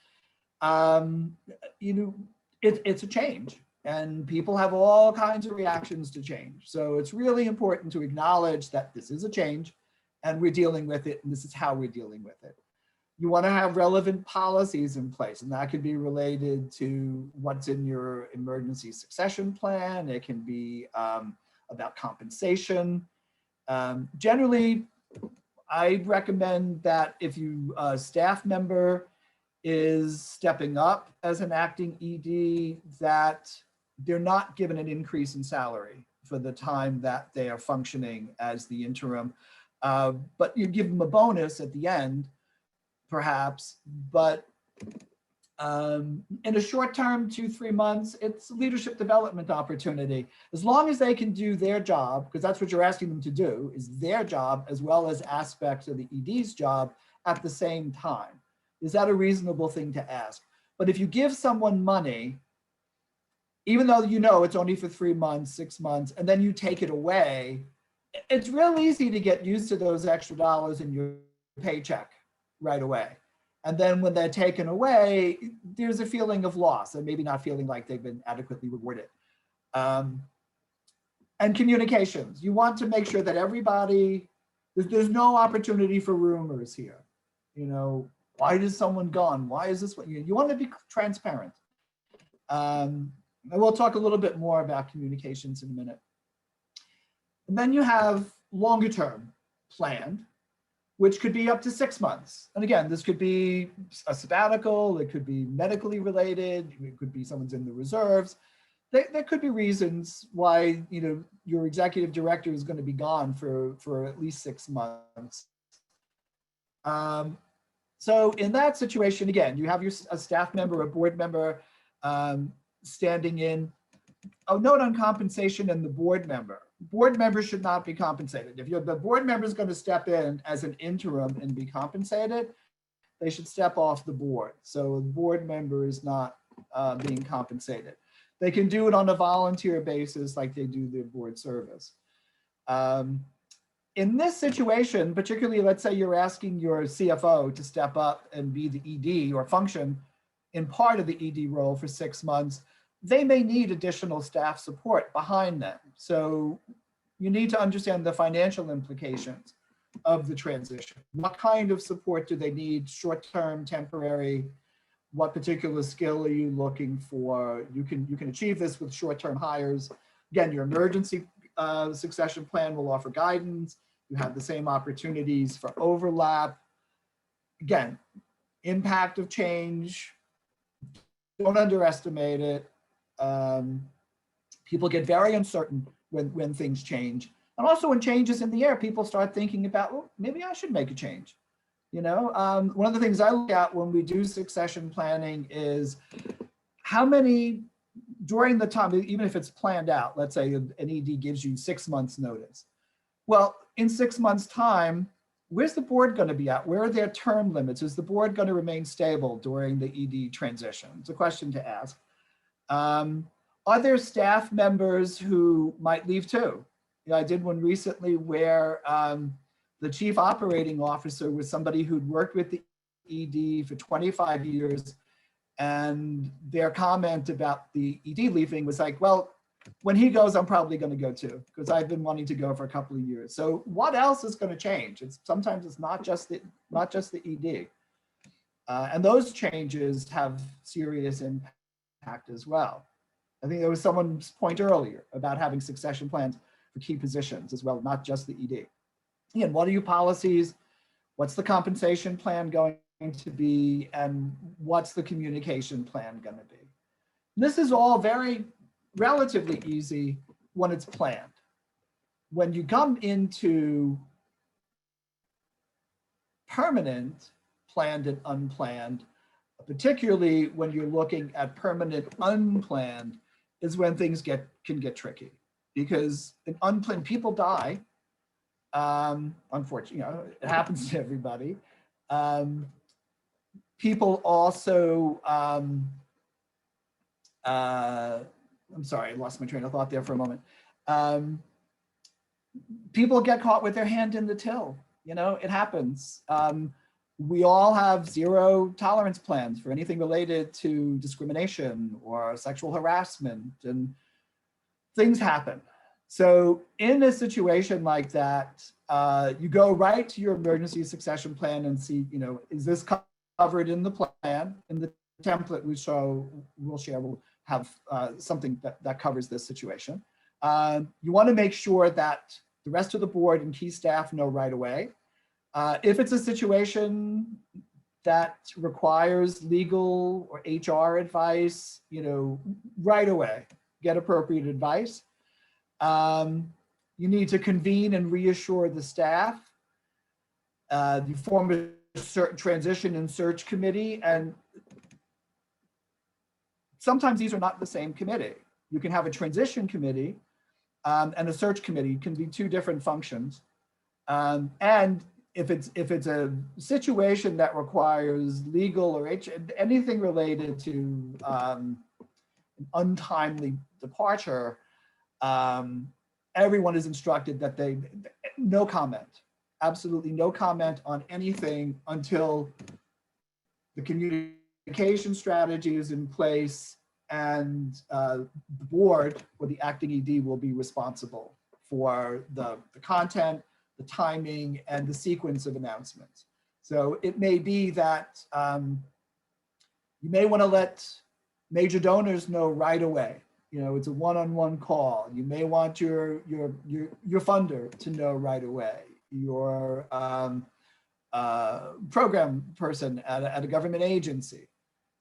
It's a change, and people have all kinds of reactions to change. So it's really important to acknowledge that this is a change and we're dealing with it, and this is how we're dealing with it. You want to have relevant policies in place, and that could be related to what's in your emergency succession plan. It can be about compensation. Generally, I recommend that if a staff member is stepping up as an acting ED, that they're not given an increase in salary for the time that they are functioning as the interim. But you give them a bonus at the end, perhaps, but in a short term, 2-3 months, it's a leadership development opportunity. As long as they can do their job, because that's what you're asking them to do, is their job as well as aspects of the ED's job at the same time. Is that a reasonable thing to ask? But if you give someone money, even though it's only for 3 months, 6 months, and then you take it away, it's real easy to get used to those extra dollars in your paycheck right away. And then when they're taken away, there's a feeling of loss and maybe not feeling like they've been adequately rewarded. And communications, you want to make sure that everybody, there's no opportunity for rumors here. Why is someone gone? Why is this? You want to be transparent. And we'll talk a little bit more about communications in a minute. And then you have longer term planned, which could be up to 6 months. And again, this could be a sabbatical, it could be medically related, it could be someone's in the reserves. There could be reasons why your executive director is going to be gone for at least 6 months. So in that situation, again, you have a staff member, a board member standing in. Oh, note on compensation and the board member. Board members should not be compensated. If the board member is going to step in as an interim and be compensated, they should step off the board. So the board member is not being compensated. They can do it on a volunteer basis like they do their board service. In this situation, particularly, let's say you're asking your CFO to step up and be the ED or function in part of the ED role for 6 months, they may need additional staff support behind them. So you need to understand the financial implications of the transition. What kind of support do they need, short-term, temporary? What particular skill are you looking for? You can achieve this with short-term hires. Again, your emergency succession plan will offer guidance. You have the same opportunities for overlap. Again, impact of change, don't underestimate it. People get very uncertain when things change. And also when change is in the air, people start thinking about, well, maybe I should make a change. One of the things I look at when we do succession planning is how many, during the time, even if it's planned out, let's say an ED gives you 6 months notice. Well, in 6 months time, where's the board going to be at? Where are their term limits? Is the board going to remain stable during the ED transition? It's a question to ask. Are there staff members who might leave too? You know, I did one recently where the chief operating officer was somebody who'd worked with the ED for 25 years. And their comment about the ED leaving was like, well, when he goes, I'm probably going to go too, because I've been wanting to go for a couple of years. So what else is going to change? Sometimes it's not just the ED. And those changes have serious impact as well. I think there was someone's point earlier about having succession plans for key positions as well, not just the ED. Again, what are your policies? What's the compensation plan going to be? And what's the communication plan going to be? This is all very relatively easy when it's planned. When you come into permanent, planned and unplanned, particularly when you're looking at permanent unplanned, is when things can get tricky, because in unplanned, people die. Unfortunately, you know, it happens to everybody. People also, I'm sorry, I lost my train of thought there for a moment. People get caught with their hand in the till. You know, it happens. We all have zero tolerance plans for anything related to discrimination or sexual harassment, and things happen. So in a situation like that, you go right to your emergency succession plan and see, you know, is this covered in the plan? In the template we'll share, we'll have something that covers this situation. You want to make sure that the rest of the board and key staff know right away. If it's a situation that requires legal or HR advice, you know, right away, get appropriate advice. You need to convene and reassure the staff. You form a transition and search committee, and sometimes these are not the same committee. You can have a transition committee and a search committee, can be two different functions. And if it's a situation that requires legal or anything related to an untimely departure, everyone is instructed that no comment, absolutely no comment on anything until the communication strategy is in place, and the board or the acting ED will be responsible for the content, the timing, and the sequence of announcements. So it may be that you may want to let major donors know right away. You know, it's a one-on-one call. You may want your funder to know right away. Your program person at a government agency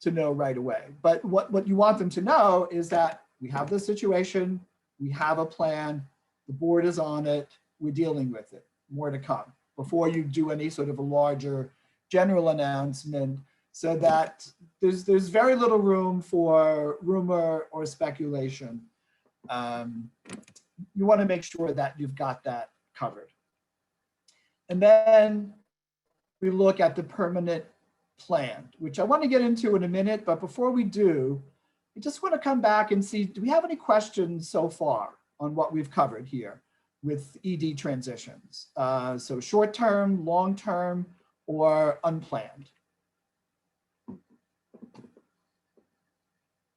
to know right away. But what you want them to know is that we have this situation, we have a plan, the board is on it, we're dealing with it, more to come, before you do any sort of a larger general announcement, so that there's very little room for rumor or speculation. You want to make sure that you've got that covered. And then we look at the permanent plan, which I want to get into in a minute, but before we do, I just want to come back and see, do we have any questions so far on what we've covered here with ED transitions? So short-term, long-term, or unplanned?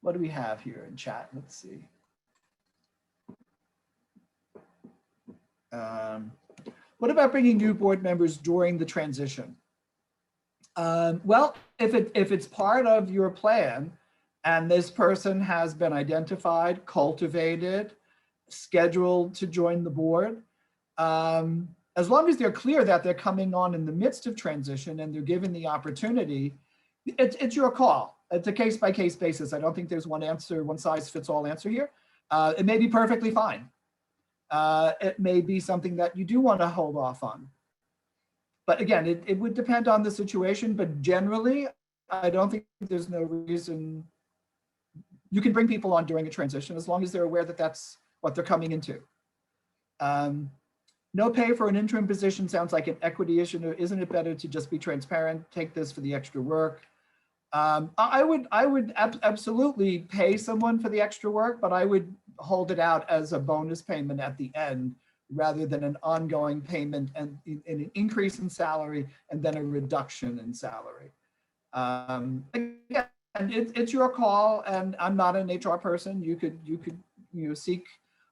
What do we have here in chat? Let's see. What about bringing new board members during the transition? Well, if it's part of your plan and this person has been identified, cultivated, scheduled to join the board, as long as they're clear that they're coming on in the midst of transition and they're given the opportunity, it's your call. It's a case-by-case basis. I don't think there's one answer, one size fits all answer here. It may be perfectly fine. It may be something that you do want to hold off on. But again, it would depend on the situation, but generally, I don't think there's no reason. You can bring people on during a transition as long as they're aware that that's what they're coming into. No pay for an interim position sounds like an equity issue. Isn't it better to just be transparent, take this for the extra work? I would absolutely pay someone for the extra work, but I would hold it out as a bonus payment at the end rather than an ongoing payment and an increase in salary and then a reduction in salary. Again, it's your call, and I'm not an HR person. You could seek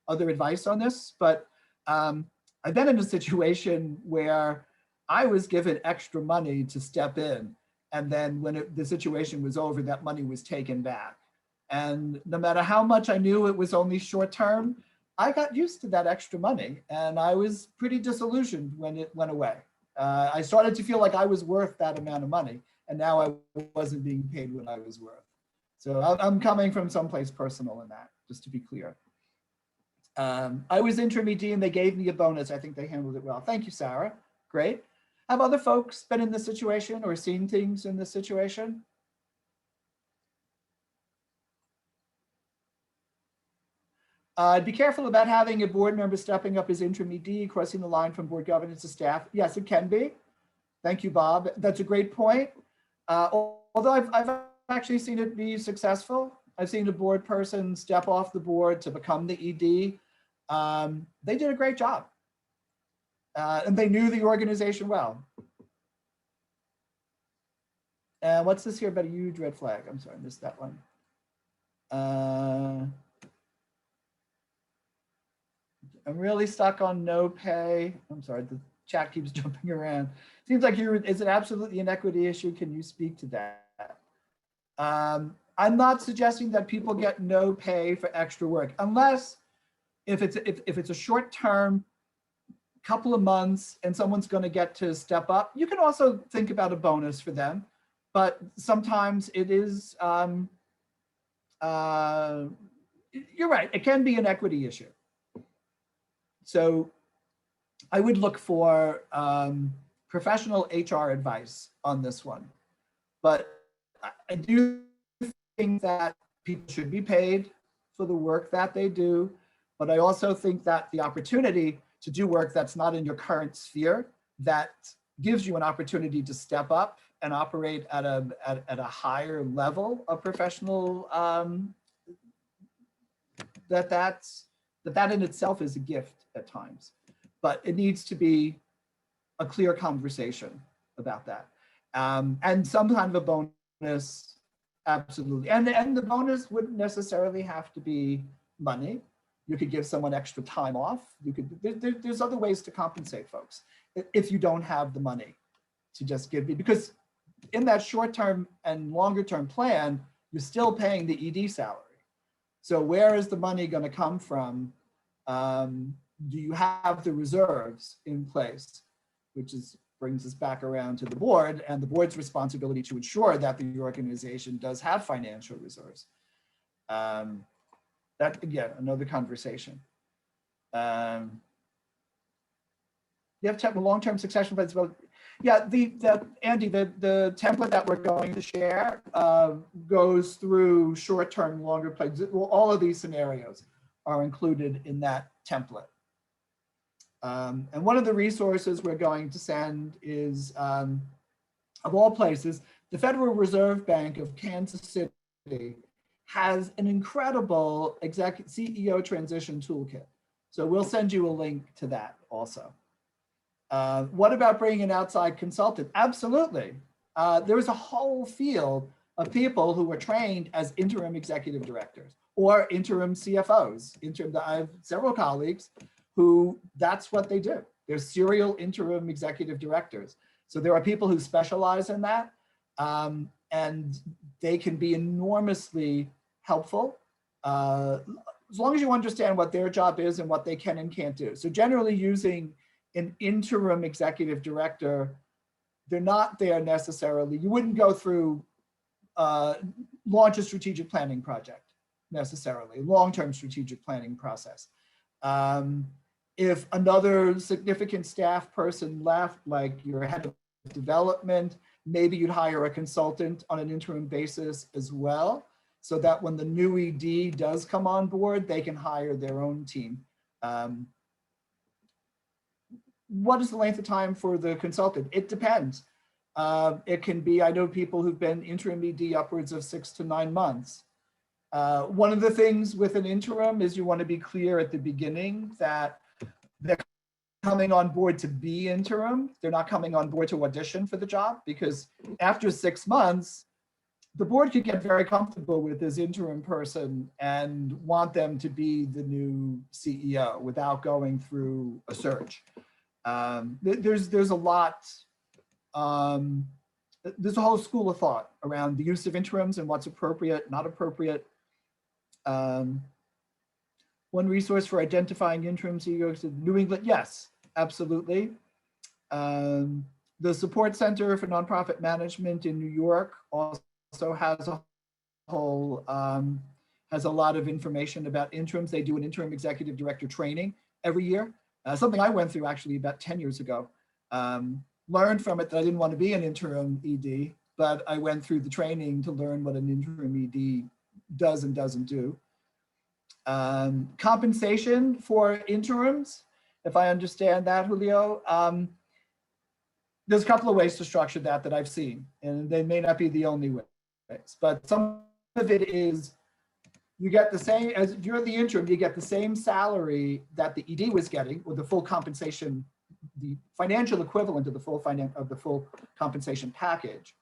other advice on this, but I've been in a situation where I was given extra money to step in, and then when the situation was over, that money was taken back. And no matter how much I knew it was only short term, I got used to that extra money, and I was pretty disillusioned when it went away. I started to feel like I was worth that amount of money, and now I wasn't being paid what I was worth. So I'm coming from someplace personal in that, just to be clear. I was interim ED and they gave me a bonus. I think they handled it well. Thank you, Sarah. Great. Have other folks been in this situation or seen things in this situation? Be careful about having a board member stepping up as interim ED, crossing the line from board governance to staff. Yes, it can be. Thank you, Bob. That's a great point. Although I've actually seen it be successful. I've seen a board person step off the board to become the ED. They did a great job. And they knew the organization well. What's this here about a huge red flag? I'm sorry, I missed that one. I'm really stuck on no pay. I'm sorry, the chat keeps jumping around. Seems like is it absolutely an equity issue? Can you speak to that? I'm not suggesting that people get no pay for extra work, unless if it's a short term, couple of months, and someone's going to get to step up. You can also think about a bonus for them, but sometimes it is. You're right. It can be an equity issue. So I would look for professional HR advice on this one. But I do think that people should be paid for the work that they do. But I also think that the opportunity to do work that's not in your current sphere, that gives you an opportunity to step up and operate at a higher level of professional, that in itself is a gift at times. But it needs to be a clear conversation about that. And some kind of a bonus, absolutely. And the bonus wouldn't necessarily have to be money. You could give someone extra time off. You could, there's other ways to compensate folks if you don't have the money to just give me, because in that short-term and longer-term plan, you're still paying the ED salary. So where is the money going to come from? Do you have the reserves in place? Which brings us back around to the board and the board's responsibility to ensure that the organization does have financial reserves. That, again, another conversation. You have to have a long-term succession plans. Well, yeah, Andy, the template that we're going to share goes through short-term, longer plans. Well, all of these scenarios are included in that template. And one of the resources we're going to send is, of all places, the Federal Reserve Bank of Kansas City has an incredible CEO transition toolkit. So we'll send you a link to that also. What about bringing an outside consultant? Absolutely. There's a whole field of people who are trained as interim executive directors or interim CFOs. I have several colleagues who that's what they do. They're serial interim executive directors. So there are people who specialize in that, and they can be enormously helpful as long as you understand what their job is and what they can and can't do. So generally using an interim executive director, they're not there necessarily. You wouldn't go through launch a strategic planning project necessarily, long-term strategic planning process. If another significant staff person left, like your head of development, maybe you'd hire a consultant on an interim basis as well, so that when the new ED does come on board, they can hire their own team. What is the length of time for the consultant? It depends. It can be, I know people who've been interim ED upwards of 6 to 9 months. One of the things with an interim is you want to be clear at the beginning that they're coming on board to be interim. They're not coming on board to audition for the job, because after 6 months, the board could get very comfortable with this interim person and want them to be the new CEO without going through a search. There's a lot, there's a whole school of thought around the use of interims and what's appropriate, not appropriate. One resource for identifying interim CEOs in New England, yes, absolutely. The Support Center for Nonprofit Management in New York also has a whole, has a lot of information about interims. They do an interim executive director training every year. Something I went through actually about 10 years ago. Learned from it that I didn't want to be an interim ED, but I went through the training to learn what an interim ED does and doesn't do. Compensation for interims, if I understand that, Julio, there's a couple of ways to structure that I've seen, and they may not be the only ways, but some of it is you get the same, as if you're the interim, you get the same salary that the ED was getting, or the full compensation, the financial equivalent of the full compensation package.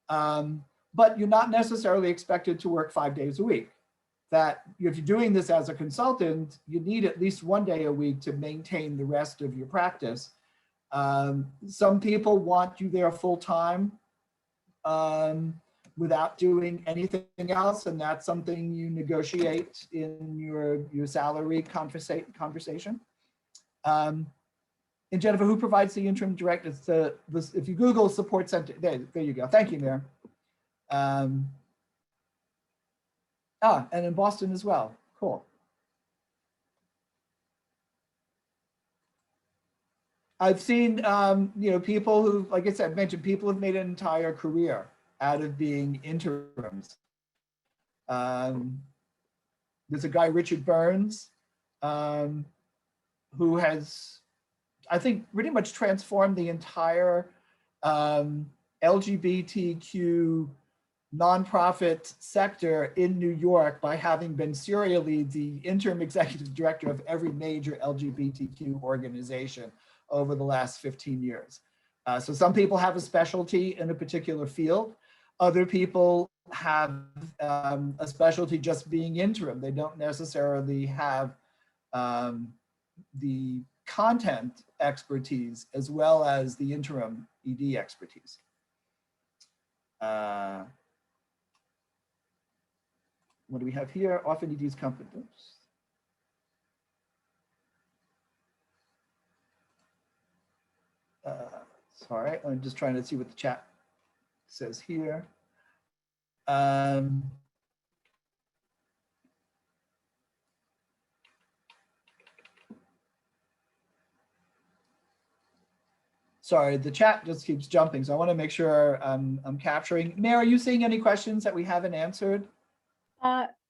But you're not necessarily expected to work 5 days a week. That if you're doing this as a consultant, you need at least 1 day a week to maintain the rest of your practice. Some people want you there full time without doing anything else, and that's something you negotiate in your salary conversation. And Jennifer, who provides the interim director? If you Google support center, there you go. Thank you, Mayor. And in Boston as well. Cool. I've seen, people who, like I said, mentioned people have made an entire career out of being interims. There's a guy, Richard Burns, who has, I think, pretty much transformed the entire LGBTQ nonprofit sector in New York by having been serially the interim executive director of every major LGBTQ organization over the last 15 years. So some people have a specialty in a particular field. Other people have a specialty just being interim. They don't necessarily have the content expertise as well as the interim ED expertise. What do we have here? Often ED's competence. Sorry, I'm just trying to see what the chat says here. Sorry, the chat just keeps jumping, so I want to make sure I'm capturing. Mayor, are you seeing any questions that we haven't answered?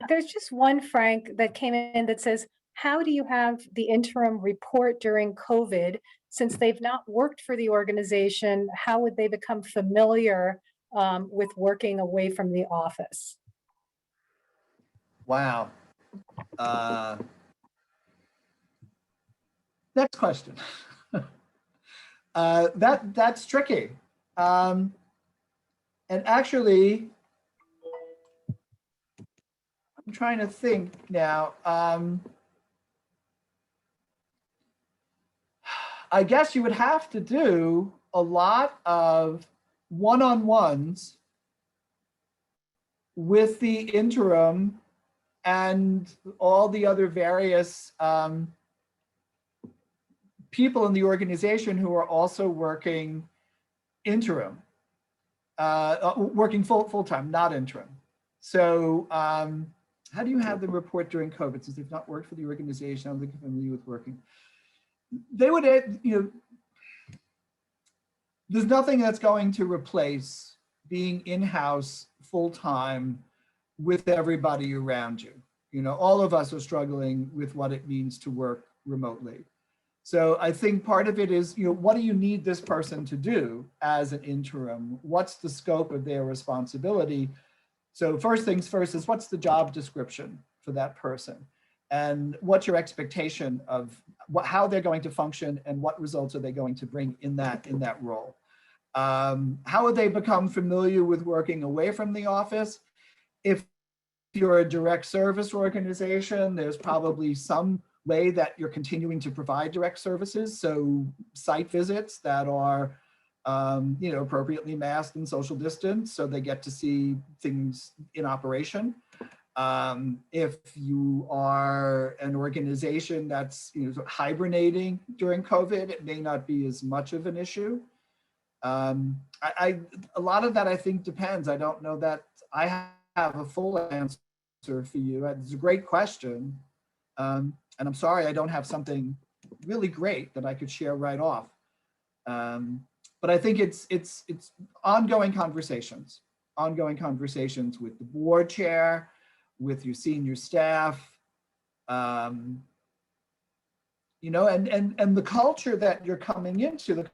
There's just one, Frank, that came in that says, how do you have the interim report during COVID? Since they've not worked for the organization, how would they become familiar with working away from the office? Wow. Next question. That's tricky. And actually, I'm trying to think now. I guess you would have to do a lot of one-on-ones with the interim and all the other various people in the organization who are also working interim, working full-time, not interim. So how do you have them report during COVID since they've not worked for the organization? I don't think they're familiar with working. They would, there's nothing that's going to replace being in-house full-time with everybody around you. All of us are struggling with what it means to work remotely. So I think part of it is, what do you need this person to do as an interim? What's the scope of their responsibility? So first things first is, what's the job description for that person? And what's your expectation of how they're going to function and what results are they going to bring in that role? How would they become familiar with working away from the office? If you're a direct service organization, there's probably some way that you're continuing to provide direct services. So site visits that are appropriately masked and social distance, so they get to see things in operation. If you are an organization that's hibernating during COVID, it may not be as much of an issue. A lot of that, I think, depends. I don't know that I have a full answer for you. It's a great question. And I'm sorry I don't have something really great that I could share right off. But I think it's ongoing conversations with the board chair, with your senior staff, and the culture that you're coming into, the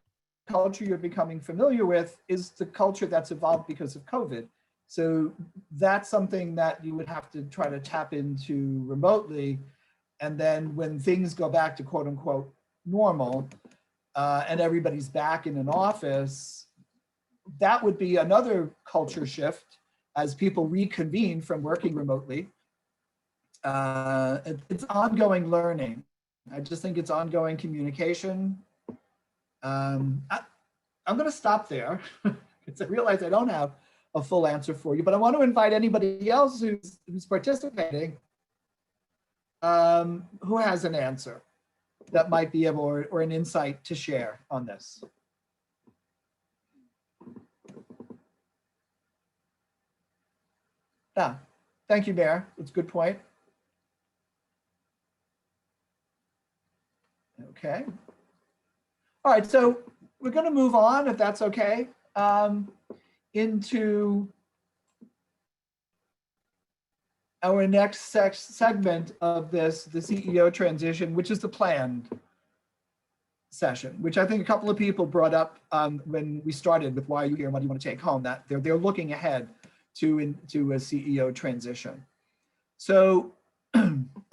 culture you're becoming familiar with, is the culture that's evolved because of COVID. So that's something that you would have to try to tap into remotely. And then when things go back to quote unquote normal, and everybody's back in an office, that would be another culture shift as people reconvene from working remotely. It's ongoing learning. I just think it's ongoing communication. I'm going to stop there because I realize I don't have a full answer for you, but I want to invite anybody else who's participating who has an answer that might be able, or an insight to share on this. Yeah, thank you, Mayor. That's a good point. Okay. All right, so we're going to move on, if that's okay, into our next segment of this, the CEO transition, which is the planned session, which I think a couple of people brought up when we started with why are you here and what do you want to take home, that they're looking ahead to a CEO transition. So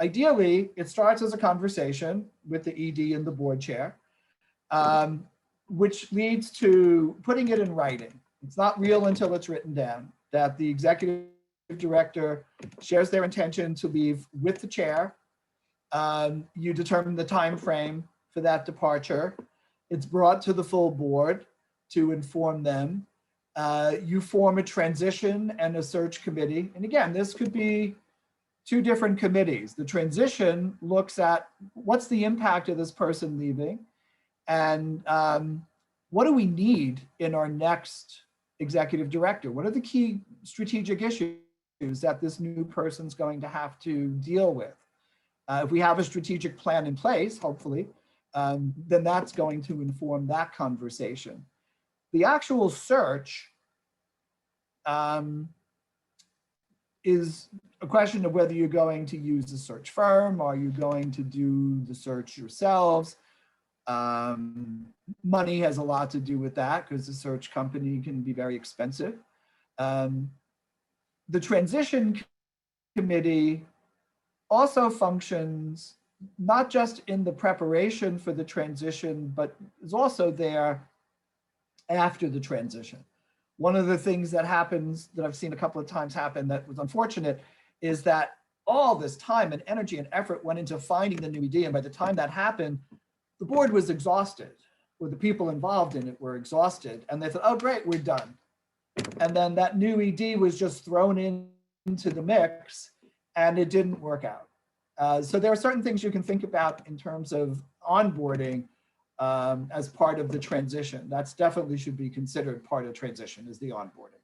ideally, it starts as a conversation with the ED and the board chair, which leads to putting it in writing. It's not real until it's written down, that the executive director shares their intention to leave with the chair. You determine the time frame for that departure. It's brought to the full board to inform them. You form a transition and a search committee. And again, this could be two different committees. The transition looks at what's the impact of this person leaving, and what do we need in our next executive director? What are the key strategic issues that this new person's going to have to deal with? If we have a strategic plan in place, hopefully, then that's going to inform that conversation. The actual search is a question of whether you're going to use a search firm, or are you going to do the search yourselves? Money has a lot to do with that because the search company can be very expensive. The transition committee also functions not just in the preparation for the transition, but is also there after the transition. One of the things that happens, that I've seen a couple of times happen that was unfortunate, is that all this time and energy and effort went into finding the new ED, and by the time that happened, the board was exhausted, or the people involved in it were exhausted, and they thought, oh great, we're done. And then that new ED was just thrown into the mix, and it didn't work out. So there are certain things you can think about in terms of onboarding as part of the transition. That's definitely should be considered part of transition, is the onboarding.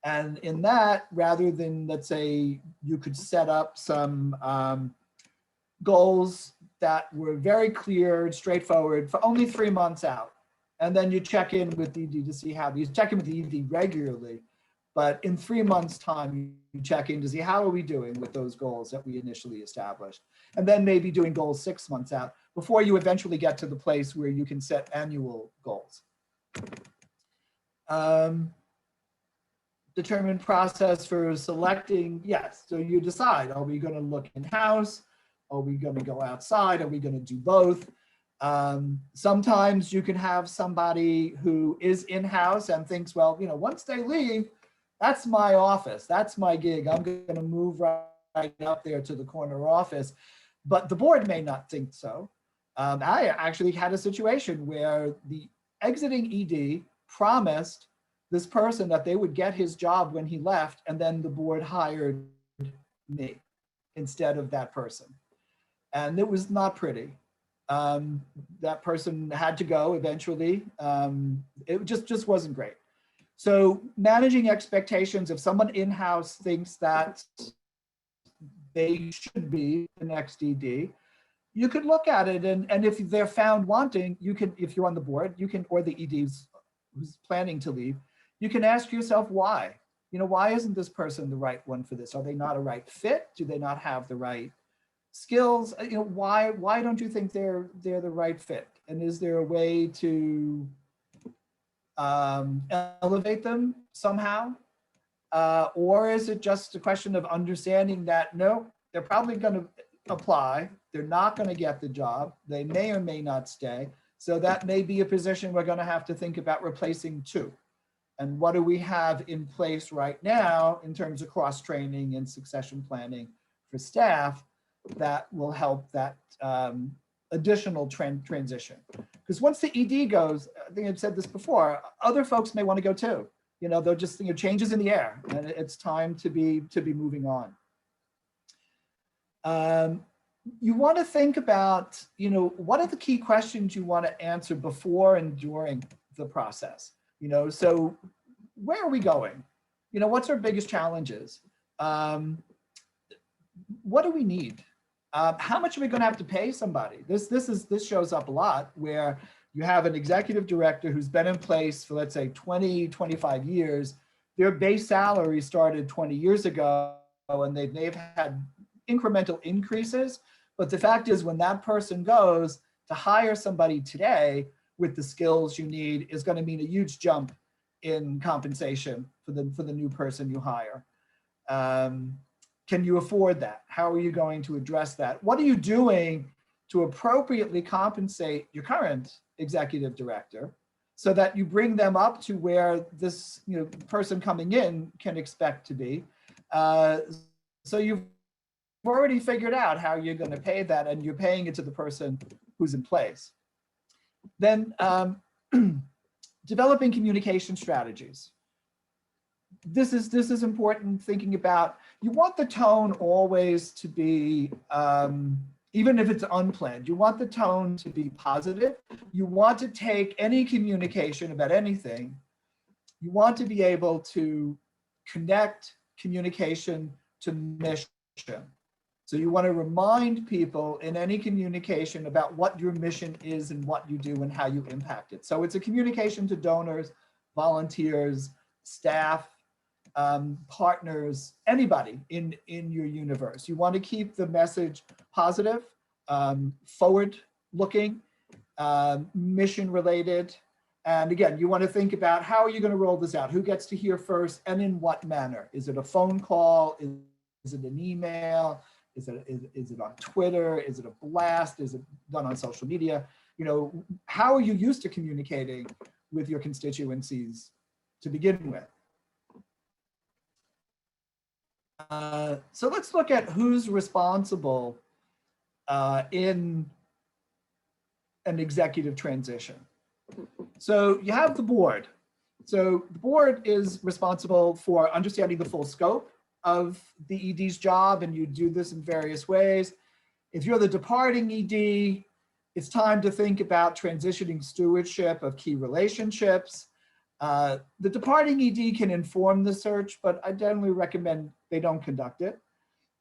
And in that, rather than, let's say, you could set up some goals that were very clear and straightforward for only 3 months out. And then you check in with the ED to see how, you check in with the ED regularly, but in 3 months' time, you check in to see how are we doing with those goals that we initially established. and then maybe doing goals 6 months out before you eventually get to the place where you can set annual goals. Determined process for selecting, yes. So you decide, are we going to look in-house? Are we going to go outside? Are we going to do both? Sometimes you can have somebody who is in-house and thinks, well, once they leave, that's my office. That's my gig. I'm going to move right up there to the corner office. But the board may not think so. I actually had a situation where the exiting ED promised this person that they would get his job when he left, and then the board hired me instead of that person. And it was not pretty. That person had to go eventually. It just wasn't great. So managing expectations, if someone in-house thinks that they should be the next ED, you could look at it, and if they're found wanting, you can, if you're on the board, you can, or the ED's who's planning to leave, you can ask yourself why. Why isn't this person the right one for this? Are they not a right fit? Do they not have the right skills? Why don't you think they're the right fit? And is there a way to elevate them somehow? Or is it just a question of understanding that, no, they're probably going to apply. They're not going to get the job. They may or may not stay. So that may be a position we're going to have to think about replacing too. And what do we have in place right now in terms of cross-training and succession planning for staff that will help that additional transition? Because once the ED goes, I think I've said this before, other folks may want to go too. They'll just, changes in the air, and it's time to be moving on. You want to think about, what are the key questions you want to answer before and during the process? So where are we going? What's our biggest challenges? What do we need? How much are we going to have to pay somebody? This shows up a lot, where you have an executive director who's been in place for, let's say, 20, 25 years. Their base salary started 20 years ago, and they've had incremental increases. But the fact is, when that person goes, to hire somebody today with the skills you need is going to mean a huge jump in compensation for the new person you hire. Can you afford that? How are you going to address that? What are you doing to appropriately compensate your current executive director so that you bring them up to where this person coming in can expect to be? So you've already figured out how you're going to pay that, and you're paying it to the person who's in place. Then developing communication strategies. This is important, thinking about, you want the tone always to be, even if it's unplanned, you want the tone to be positive. You want to take any communication about anything, you want to be able to connect communication to mission. So you want to remind people in any communication about what your mission is and what you do and how you impact it. So it's a communication to donors, volunteers, staff, partners, anybody in your universe. You want to keep the message positive, forward-looking, mission-related. And again, you want to think about, how are you going to roll this out? Who gets to hear first, and in what manner? Is it a phone call? Is it an email? Is it on Twitter? Is it a blast? Is it done on social media? How are you used to communicating with your constituencies to begin with? So let's look at who's responsible in an executive transition. So you have the board. So the board is responsible for understanding the full scope of the ED's job, and you do this in various ways. If you're the departing ED, it's time to think about transitioning stewardship of key relationships. The departing ED can inform the search, but I generally recommend they don't conduct it.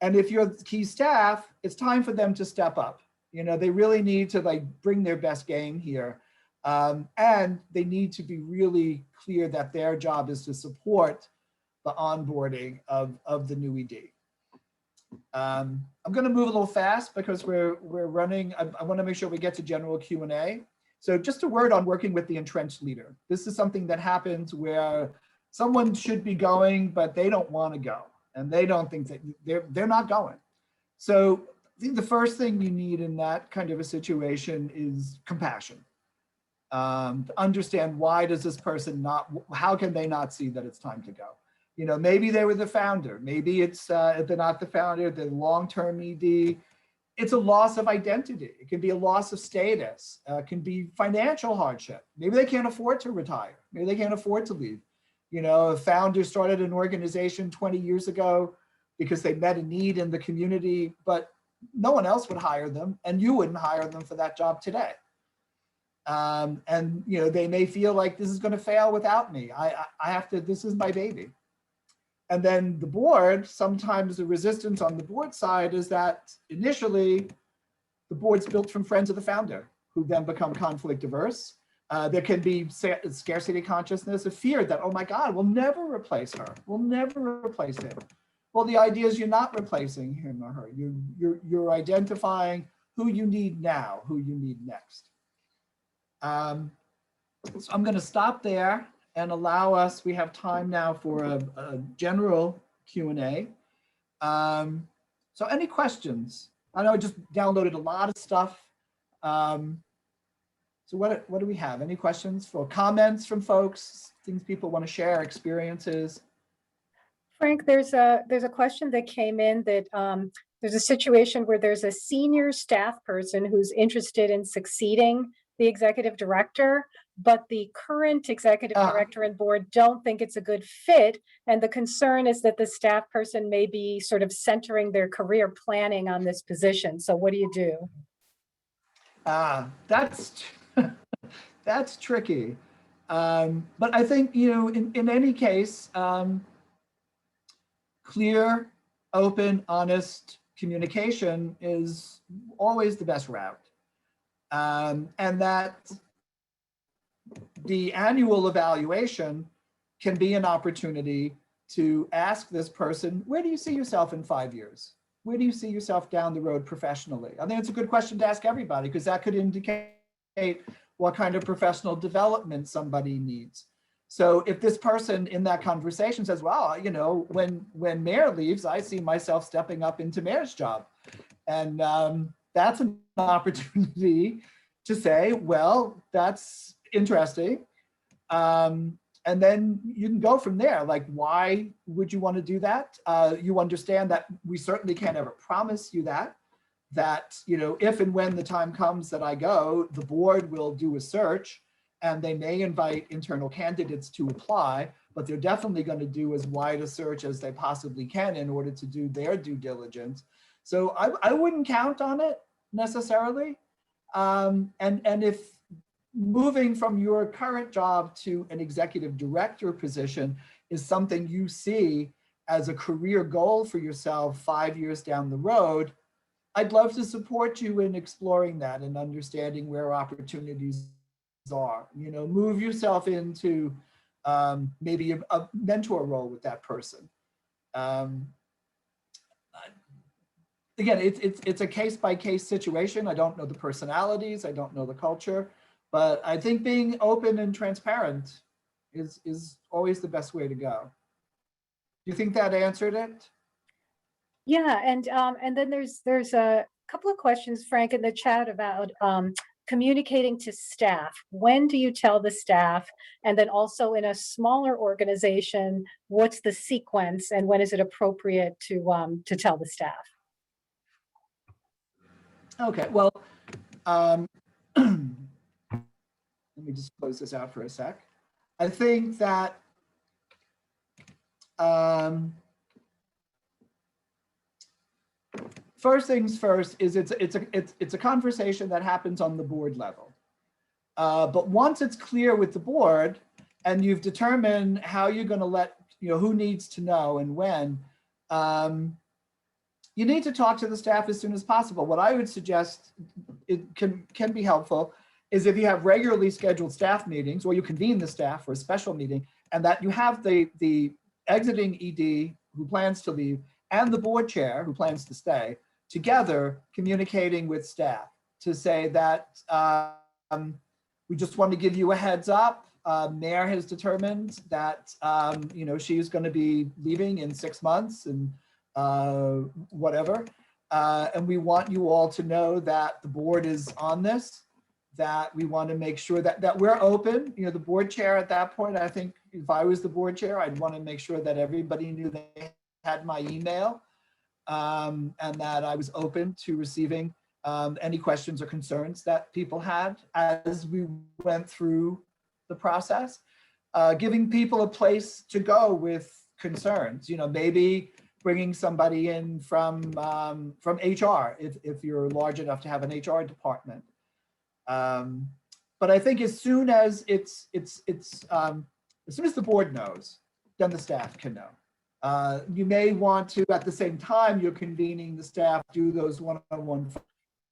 And if you're key staff, it's time for them to step up. They really need to bring their best game here. And they need to be really clear that their job is to support the onboarding of the new ED. I'm going to move a little fast because we're running. I want to make sure we get to general Q&A. So just a word on working with the entrenched leader. This is something that happens where someone should be going, but they don't want to go, and they don't think that they're not going. So I think the first thing you need in that kind of a situation is compassion. To understand, why does this person not, how can they not see that it's time to go? You know, maybe they were the founder. Maybe it's they're not the founder, they're long-term ED. It's a loss of identity. It can be a loss of status. It can be financial hardship. Maybe they can't afford to retire. Maybe they can't afford to leave. You know, a founder started an organization 20 years ago because they met a need in the community, but no one else would hire them, and you wouldn't hire them for that job today. And you know, they may feel like, this is going to fail without me. I have to, this is my baby. And then the board, sometimes the resistance on the board side is that initially the board's built from friends of the founder who then become conflict averse. There can be scarcity consciousness, a fear that, oh my God, we'll never replace her. We'll never replace him. Well, the idea is you're not replacing him or her. You're identifying who you need now, who you need next. So I'm going to stop there and allow us, we have time now for a general Q&A. So any questions? I know I just downloaded a lot of stuff. So what do we have? Any questions for comments from folks, things people want to share, experiences? Frank, there's a question that came in that there's a situation where there's a senior staff person who's interested in succeeding the executive director, but the current executive director and board don't think it's a good fit. And the concern is that the staff person may be sort of centering their career planning on this position. So what do you do? That's that's tricky. But I think, you know, in any case, clear, open, honest communication is always the best route. And that the annual evaluation can be an opportunity to ask this person, where do you see yourself in 5 years? Where do you see yourself down the road professionally? I think it's a good question to ask everybody, because that could indicate what kind of professional development somebody needs. So if this person in that conversation says, well, you know, when mayor leaves, I see myself stepping up into mayor's job. And that's an opportunity to say, well, that's interesting. And then you can go from there. Like, why would you want to do that? You understand that we certainly can't ever promise you that, you know, if and when the time comes that I go, the board will do a search and they may invite internal candidates to apply, but they're definitely going to do as wide a search as they possibly can in order to do their due diligence. So I wouldn't count on it necessarily. And if moving from your current job to an executive director position is something you see as a career goal for yourself 5 years down the road, I'd love to support you in exploring that and understanding where opportunities are. You know, move yourself into maybe a mentor role with that person. Again, it's a case-by-case situation. I don't know the personalities, I don't know the culture, but I think being open and transparent is always the best way to go. Do you think that answered it? Yeah, and then there's a couple of questions, Frank, in the chat about communicating to staff. When do you tell the staff? And then also in a smaller organization, what's the sequence and when is it appropriate to tell the staff? Okay, well, let me just close this out for a sec. I think that first things first is it's a conversation that happens on the board level. But once it's clear with the board and you've determined how you're going to let, you know, who needs to know and when, you need to talk to the staff as soon as possible. What I would suggest, it can be helpful, is if you have regularly scheduled staff meetings or you convene the staff for a special meeting and that you have the exiting ED who plans to leave and the board chair, who plans to stay, together communicating with staff to say that we just want to give you a heads up. Mayor has determined that she's going to be leaving in 6 months and whatever. And we want you all to know that the board is on this, that we want to make sure that we're open. The board chair at that point, I think if I was the board chair, I'd want to make sure that everybody knew they had my email and that I was open to receiving any questions or concerns that people had as we went through the process, giving people a place to go with concerns. Maybe bringing somebody in from HR if you're large enough to have an HR department. But I think as soon as as soon as the board knows, then the staff can know. You may want to, at the same time you're convening the staff, do those one-on-one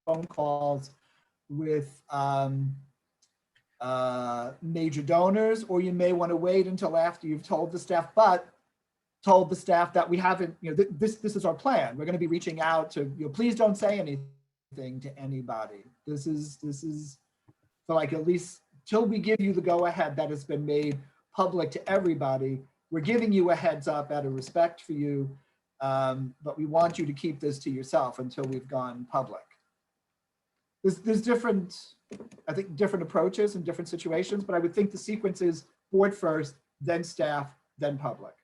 phone calls with major donors, or you may want to wait until after you've told the staff, that we haven't, this is our plan. We're going to be reaching out to, please don't say anything to anybody. This is for like at least till we give you the go ahead that has been made public to everybody. We're giving you a heads up out of respect for you, but we want you to keep this to yourself until we've gone public. There's different, I think, different approaches in different situations, but I would think the sequence is board first, then staff, then public.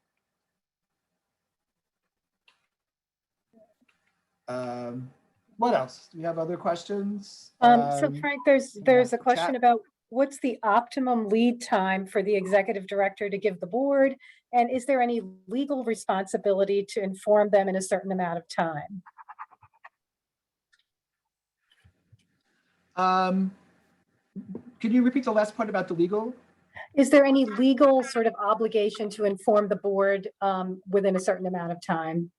What else? Do we have other questions? So Frank, there's a question about what's the optimum lead time for the executive director to give the board? And is there any legal responsibility to inform them in a certain amount of time? Can you repeat the last point about the legal? Is there any legal sort of obligation to inform the board within a certain amount of time?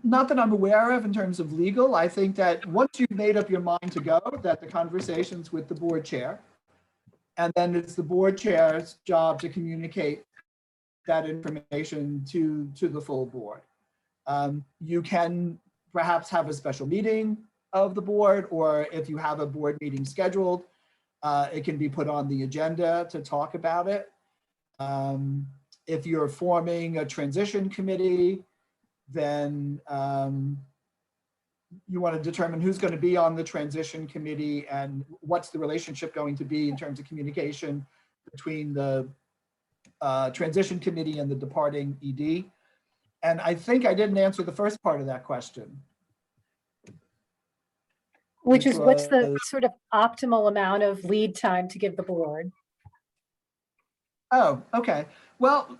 Not that I'm aware of in terms of legal. I think that once you've made up your mind to go, that the conversations with the board chair, and then it's the board chair's job to communicate that information to the full board. You can perhaps have a special meeting of the board, or if you have a board meeting scheduled, it can be put on the agenda to talk about it. If you're forming a transition committee, then you want to determine who's going to be on the transition committee and what's the relationship going to be in terms of communication between the transition committee and the departing ED. And I think I didn't answer the first part of that question. Which is what's the sort of optimal amount of lead time to give the board? Oh, okay. Well,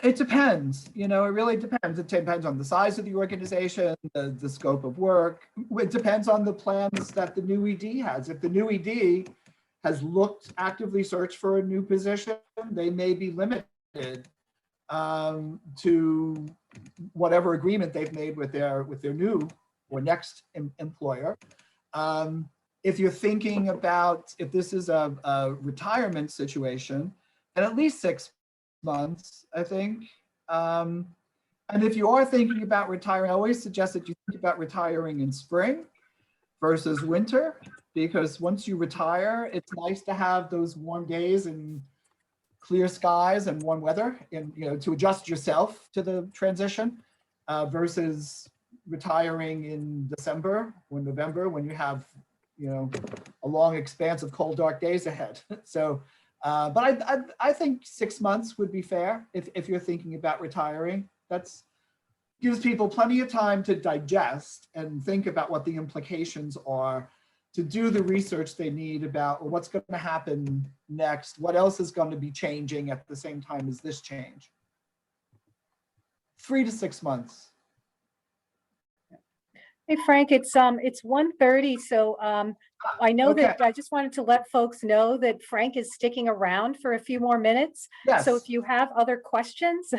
it depends. It really depends. It depends on the size of the organization, the scope of work. It depends on the plans that the new ED has. If the new ED has actively searched for a new position, they may be limited to whatever agreement they've made with their new or next employer. If you're thinking about, if this is a retirement situation, then at least 6 months, I think. And if you are thinking about retiring, I always suggest that you think about retiring in spring versus winter, because once you retire, it's nice to have those warm days and clear skies and warm weather, and to adjust yourself to the transition, versus retiring in December or November when you have a long expanse of cold, dark days ahead. So, but I think 6 months would be fair if you're thinking about retiring. That's gives people plenty of time to digest and think about what the implications are, to do the research they need about what's going to happen next, what else is going to be changing at the same time as this change. 3 to 6 months. Hey, Frank, it's 1:30, so I know Okay. that I just wanted to let folks know that Frank is sticking around for a few more minutes. So Yes. if you have other questions,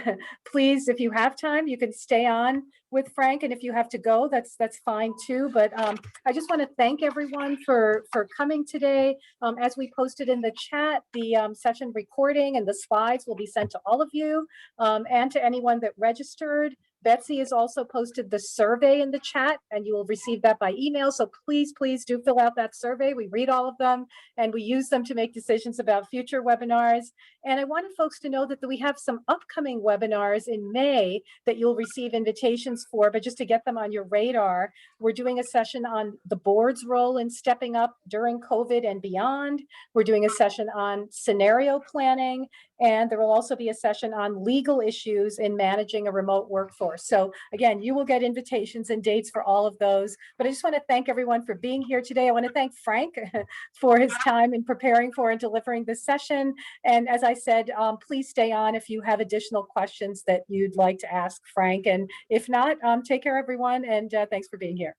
please, if you have time, you can stay on with Frank. And if you have to go, that's fine too. But I just want to thank everyone for coming today. As we posted in the chat, the session recording and the slides will be sent to all of you and to anyone that registered. Betsy has also posted the survey in the chat, and you will receive that by email. So please, please do fill out that survey. We read all of them and we use them to make decisions about future webinars. And I wanted folks to know that we have some upcoming webinars in May that you'll receive invitations for, but just to get them on your radar, we're doing a session on the board's role in stepping up during COVID and beyond. We're doing a session on scenario planning, and there will also be a session on legal issues in managing a remote workforce. So again, you will get invitations and dates for all of those. But I just want to thank everyone for being here today. I want to thank Frank for his time in preparing for and delivering this session. And as I said, please stay on if you have additional questions that you'd like to ask Frank. And if not, take care, everyone. And thanks for being here.